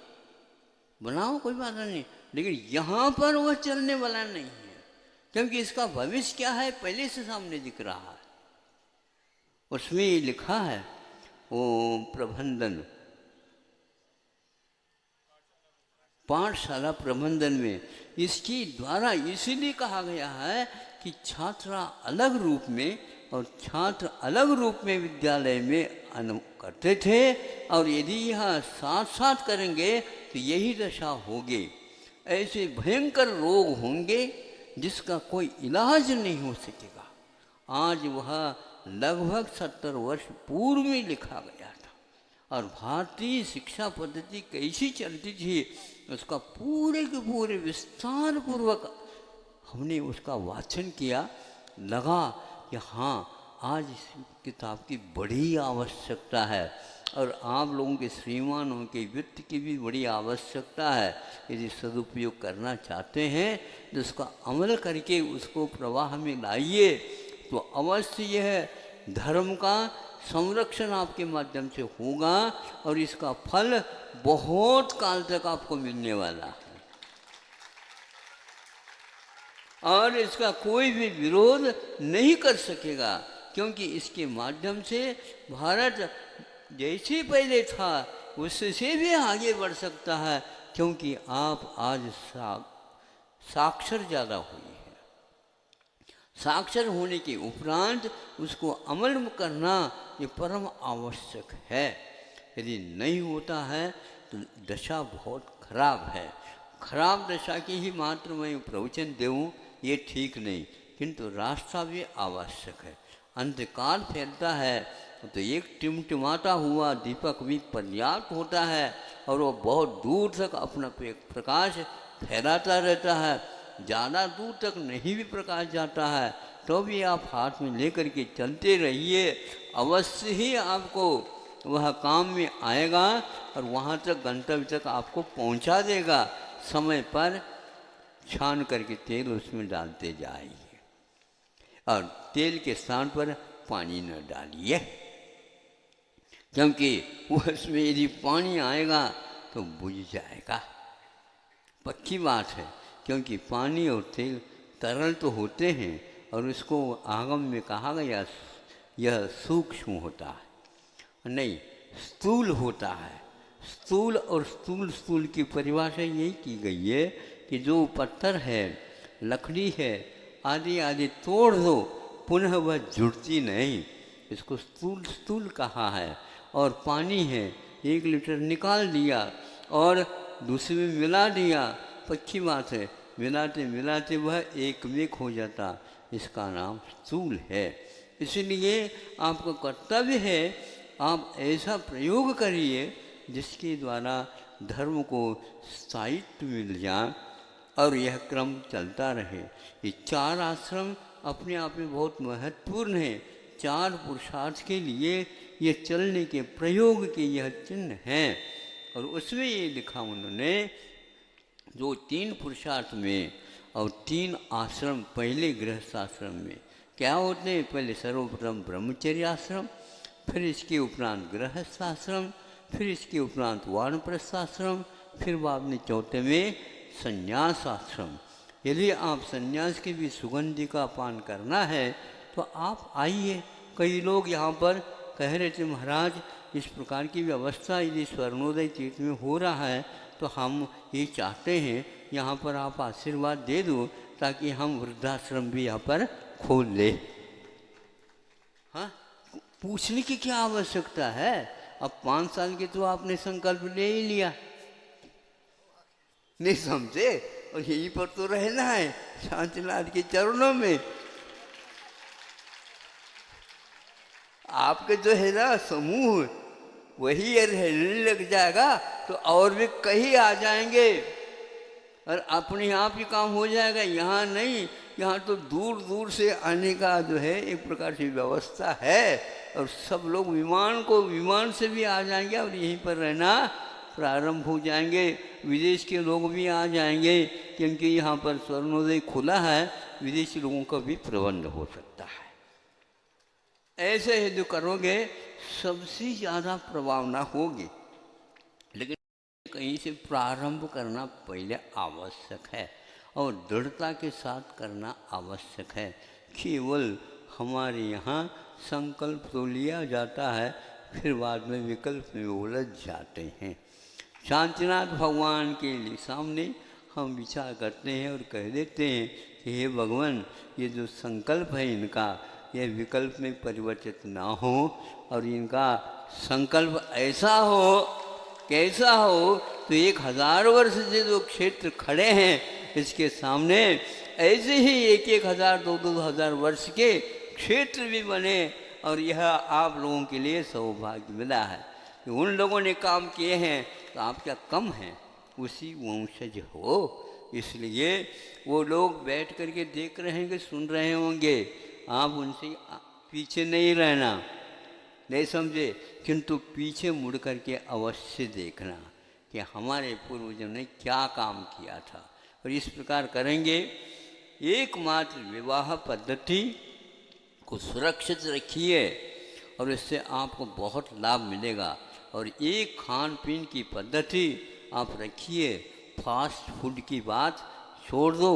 बनाओ कोई बात नहीं, लेकिन यहाँ पर वह चलने वाला नहीं है, क्योंकि इसका भविष्य क्या है पहले से सामने दिख रहा है। उसमें ये लिखा है वो प्रबंधन, पाठशाला प्रबंधन में इसके द्वारा इसीलिए कहा गया है कि छात्रा अलग रूप में और छात्र अलग रूप में विद्यालय में करते थे, और यदि यह साथ साथ करेंगे तो यही दशा होगी। ऐसे भयंकर रोग होंगे जिसका कोई इलाज नहीं हो सकेगा। आज वह लगभग 70 वर्ष पूर्व में लिखा गया था, और भारतीय शिक्षा पद्धति कैसी चलती थी उसका पूरे के पूरे विस्तार पूर्वक हमने उसका वाचन किया। लगा कि हाँ, आज इस किताब की बड़ी आवश्यकता है, और आप लोगों के श्रीमानों के वित्त की भी बड़ी आवश्यकता है। यदि सदुपयोग करना चाहते हैं तो उसका अमल करके उसको प्रवाह में लाइए, तो अवश्य यह धर्म का संरक्षण आपके माध्यम से होगा, और इसका फल बहुत काल तक आपको मिलने वाला है, और इसका कोई भी विरोध नहीं कर सकेगा, क्योंकि इसके माध्यम से भारत जैसे पहले था उससे भी आगे बढ़ सकता है, क्योंकि आप आज साक्षर ज़्यादा हुई है। साक्षर होने के उपरांत उसको अमल करना ये परम आवश्यक है। यदि नहीं होता है तो दशा बहुत खराब है। खराब दशा की ही मात्र मैं प्रवचन दूँ ये ठीक नहीं, किंतु रास्ता भी आवश्यक है। अंधकार फैलता है तो एक टिमटिमाता हुआ दीपक भी पर्याप्त होता है, और वो बहुत दूर तक अपना प्रकाश फैलाता रहता है। ज़्यादा दूर तक नहीं भी प्रकाश जाता है तो भी आप हाथ में लेकर के चलते रहिए, अवश्य ही आपको वह काम में आएगा और वहाँ तक गंतव्य तक आपको पहुँचा देगा। समय पर छान करके तेल उसमें डालते जाइए, और तेल के स्थान पर पानी न डालिए, क्योंकि उसमें यदि पानी आएगा तो बुझ जाएगा। पक्की बात है, क्योंकि पानी और तेल तरल तो होते हैं, और उसको आगम में कहा गया यह सूक्ष्म होता है, नहीं स्थूल होता है। स्थूल और स्थूल की परिभाषा यही की गई है कि जो पत्थर है, लकड़ी है, आदि आदि तोड़ दो, पुनः वह जुड़ती नहीं, इसको स्थूल कहा है। और पानी है, 1 लीटर निकाल दिया और दूसरे में मिला दिया, पक्की बात है, मिलाते मिलाते वह एक में हो जाता, इसका नाम स्थूल है। इसलिए आपका कर्तव्य है आप ऐसा प्रयोग करिए जिसके द्वारा धर्म को स्थायित्व मिल जाए और यह क्रम चलता रहे। ये 4 आश्रम अपने आप में बहुत महत्वपूर्ण है। 4 पुरुषार्थ के लिए ये चलने के प्रयोग के यह चिन्ह हैं, और उसमें ये लिखा उन्होंने जो 3 पुरुषार्थ में और 3 आश्रम, पहले गृहस्थाश्रम में क्या होते हैं, पहले सर्वप्रथम ब्रह्मचर्य आश्रम, फिर इसके उपरांत गृहस्थाश्रम, फिर इसके उपरांत वानप्रस्थाश्रम, फिर बाद में 4थे में संन्यास आश्रम। यदि आप सन्यास की भी सुगंधि का पान करना है तो आप आइए। कई लोग यहाँ पर कह रहे थे महाराज इस प्रकार की व्यवस्था यदि स्वर्णोदय तीर्थ में हो रहा है तो हम ये चाहते हैं यहाँ पर आप आशीर्वाद दे दो ताकि हम वृद्धाश्रम भी यहाँ पर खोल ले। हाँ, पूछने की क्या आवश्यकता है? अब 5 साल के तो आपने संकल्प ले ही लिया, नहीं समझे? और यहीं पर तो रहना है शांतिनाथ के चरणों में। आपके जो है ना समूह वही रहने लग जाएगा तो और भी कहीं आ जाएंगे और अपने आप ही काम हो जाएगा। यहाँ नहीं, यहाँ तो दूर दूर से आने का जो है एक प्रकार से व्यवस्था है और सब लोग विमान से भी आ जाएंगे और यहीं पर रहना प्रारंभ हो जाएंगे। विदेश के लोग भी आ जाएंगे क्योंकि यहाँ पर स्वर्णोदय खुला है, विदेशी लोगों का भी प्रबंध हो सकता है। ऐसे ही जो करोगे सबसे ज़्यादा प्रभावना होगी, लेकिन कहीं से प्रारंभ करना पहले आवश्यक है और दृढ़ता के साथ करना आवश्यक है। केवल हमारे यहाँ संकल्प तो लिया जाता है, फिर बाद में विकल्प में उलझ जाते हैं। शांतिनाथ भगवान के लिए सामने हम विचार करते हैं और कह देते हैं कि हे भगवान, ये जो संकल्प है इनका यह विकल्प में परिवर्तित ना हो और इनका संकल्प ऐसा हो, कैसा हो तो 1000 वर्ष से जो क्षेत्र खड़े हैं इसके सामने ऐसे ही 1000 2000 वर्ष के क्षेत्र भी बने। और यह आप लोगों के लिए सौभाग्य मिला है कि उन लोगों ने काम किए हैं तो आप क्या कम हैं, उसी वंशज हो। इसलिए वो लोग बैठ करके देख रहे होंगे, सुन रहे होंगे, आप उनसे पीछे नहीं रहना, नहीं समझे, किंतु पीछे मुड़ करके अवश्य देखना कि हमारे पूर्वजों ने क्या काम किया था। और इस प्रकार करेंगे एकमात्र विवाह पद्धति को सुरक्षित रखिए और इससे आपको बहुत लाभ मिलेगा। और एक खान पीन की पद्धति आप रखिए, फास्ट फूड की बात छोड़ दो।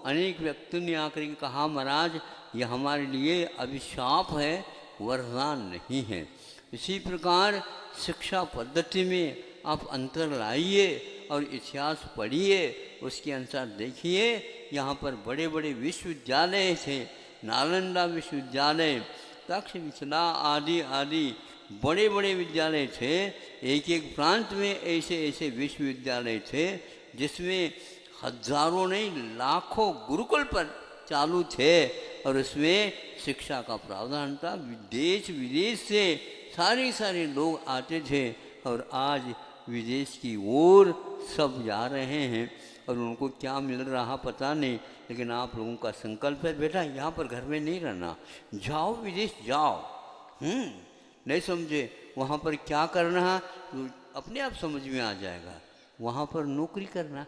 अनेक व्यक्तियों ने आकर के कहा महाराज यह हमारे लिए अभिशाप है, वरदान नहीं है। इसी प्रकार शिक्षा पद्धति में आप अंतर लाइए और इतिहास पढ़िए, उसके अनुसार देखिए। यहाँ पर बड़े बड़े विश्वविद्यालय थे, नालंदा विश्वविद्यालय, तक्षशिला आदि आदि बड़े बड़े विद्यालय थे। एक एक प्रांत में ऐसे ऐसे विश्वविद्यालय थे जिसमें हजारों नहीं लाखों गुरुकुल पर चालू थे और उसमें शिक्षा का प्रावधान था। देश विदेश से सारे लोग आते थे और आज विदेश की ओर सब जा रहे हैं और उनको क्या मिल रहा पता नहीं। लेकिन आप लोगों का संकल्प है बेटा यहाँ पर घर में नहीं रहना, जाओ विदेश जाओ। नहीं समझे, वहाँ पर क्या करना तो अपने आप समझ में आ जाएगा। वहाँ पर नौकरी करना,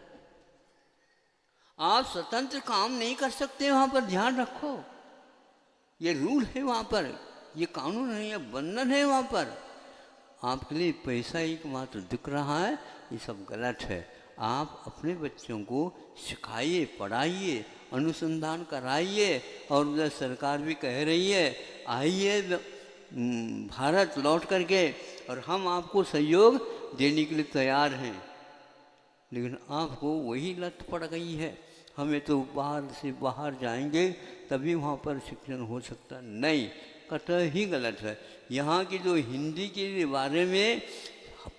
आप स्वतंत्र काम नहीं कर सकते, वहाँ पर ध्यान रखो। ये रूल है वहाँ पर, ये कानून है, ये बंधन है वहाँ पर। आपके लिए पैसा एकमात्र दिख रहा है, ये सब गलत है। आप अपने बच्चों को सिखाइए, पढ़ाइए, अनुसंधान कराइए। और उधर सरकार भी कह रही है आइए भारत लौट करके और हम आपको सहयोग देने के लिए तैयार हैं। लेकिन आपको वही लत पड़ गई है, हमें तो बाहर से बाहर जाएंगे तभी वहाँ पर शिक्षण हो सकता। नहीं, कतई ही गलत है। यहाँ की जो हिंदी के बारे में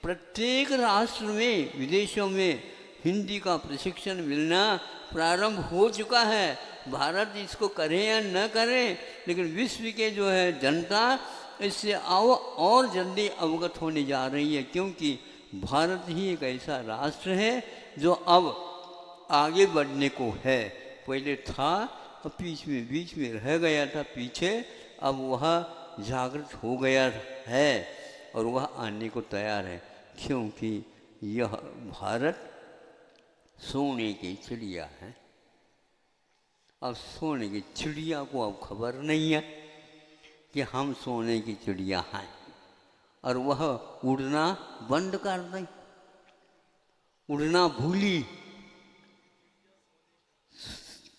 प्रत्येक राष्ट्र में विदेशों में हिंदी का प्रशिक्षण मिलना प्रारंभ हो चुका है। भारत इसको करे या न करे, लेकिन विश्व के जो है जनता इससे और जल्दी अवगत होने जा रही है, क्योंकि भारत ही एक ऐसा राष्ट्र है जो अब आगे बढ़ने को है। पहले था और बीच में रह गया था पीछे, अब वह जागृत हो गया है और वह आने को तैयार है। क्योंकि यह भारत सोने की चिड़िया है। अब सोने की चिड़िया को अब खबर नहीं है कि हम सोने की चिड़िया हैं और वह उड़ना बंद कर दें, उड़ना भूली।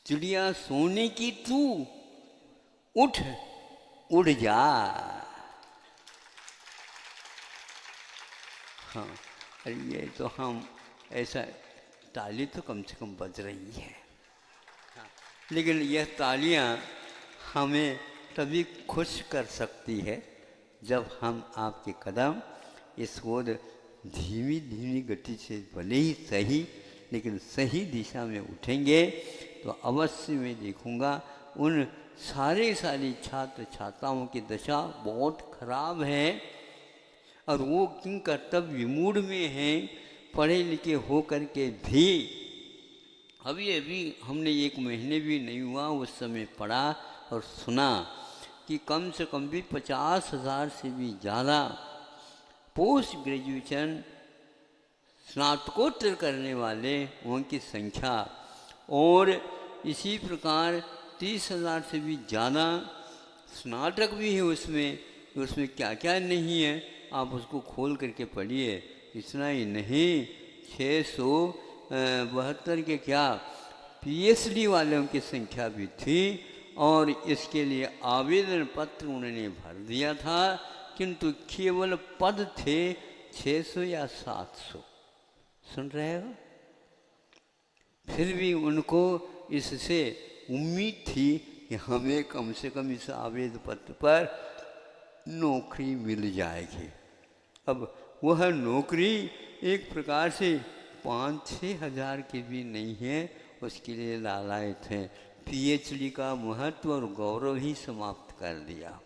चिड़िया सोने की तू उठ उड़ जा। हाँ, अरे ये तो हम ऐसा ताली तो कम से कम बज रही है, हाँ, लेकिन यह तालियां हमें तभी खुश कर सकती है जब हम आपके कदम इस ओर धीमी धीमी गति से भले ही सही लेकिन सही दिशा में उठेंगे तो अवश्य मैं देखूंगा उन सारी छात्र छात्राओं की दशा बहुत खराब है और वो किन कर्तव्य विमूढ़ में हैं, पढ़े लिखे हो कर के भी। अभी अभी हमने 1 महीने भी नहीं हुआ उस समय पढ़ा और सुना कि कम से कम भी 50,000 से भी ज़्यादा पोस्ट ग्रेजुएशन स्नातकोत्तर करने वाले उनकी संख्या, और इसी प्रकार 30,000 से भी ज़्यादा स्नातक भी है उसमें क्या क्या नहीं है आप उसको खोल करके पढ़िए। इतना ही नहीं 672 के क्या पीएचडी वालों की संख्या भी थी और इसके लिए आवेदन पत्र उन्होंने भर दिया था, किंतु केवल पद थे 600 या 700। सुन रहे हो? फिर भी उनको इससे उम्मीद थी कि हमें कम से कम इस आवेदन पत्र पर नौकरी मिल जाएगी। अब वह नौकरी एक प्रकार से 5-6 हज़ार की भी नहीं है, उसके लिए लालायत है। पीएचडी का महत्व और गौरव ही समाप्त कर दिया।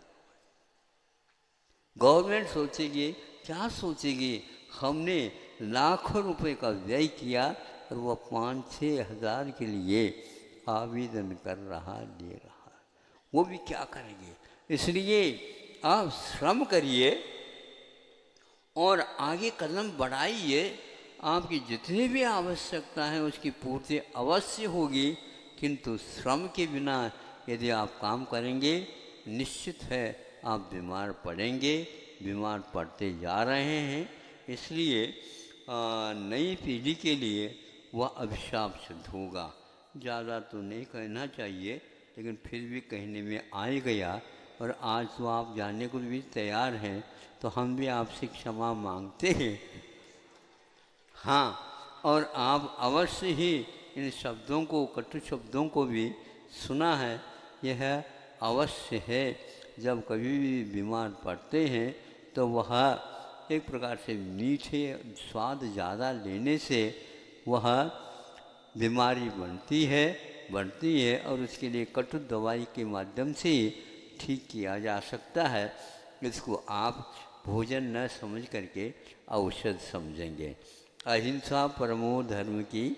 गवर्नमेंट सोचेगी, क्या सोचेगी, हमने लाखों रुपए का व्यय किया और वह 5-6 हज़ार के लिए आवेदन कर रहा ले रहा, वो भी क्या करेंगे। इसलिए आप श्रम करिए और आगे कदम बढ़ाइए। आपकी जितनी भी आवश्यकता है उसकी पूर्ति अवश्य होगी, किंतु श्रम के बिना यदि आप काम करेंगे निश्चित है आप बीमार पड़ेंगे, बीमार पड़ते जा रहे हैं। इसलिए नई पीढ़ी के लिए वह अभिशाप सिद्ध होगा। ज़्यादा तो नहीं कहना चाहिए, लेकिन फिर भी कहने में आ गया, और आज तो आप जानने को भी तैयार हैं, तो हम भी आपसे क्षमा मांगते हैं। हाँ, और आप अवश्य ही इन शब्दों को, कटु शब्दों को भी सुना है। यह अवश्य है, जब कभी भी बीमार पड़ते हैं तो वह एक प्रकार से मीठे स्वाद ज़्यादा लेने से वह बीमारी बढ़ती है और उसके लिए कटु दवाई के माध्यम से ठीक किया जा सकता है। इसको आप भोजन न समझ करके औषध समझेंगे। अहिंसा परमो धर्म की,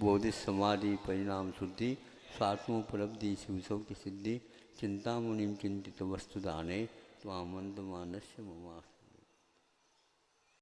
बोधि समाधि परिणाम शुद्धि, स्वात्मोपलब्धि शिवसौ की सिद्धि, चिंतामणिम चिंतित वस्तुदाने त्वामंद मानस्य ममास्तु।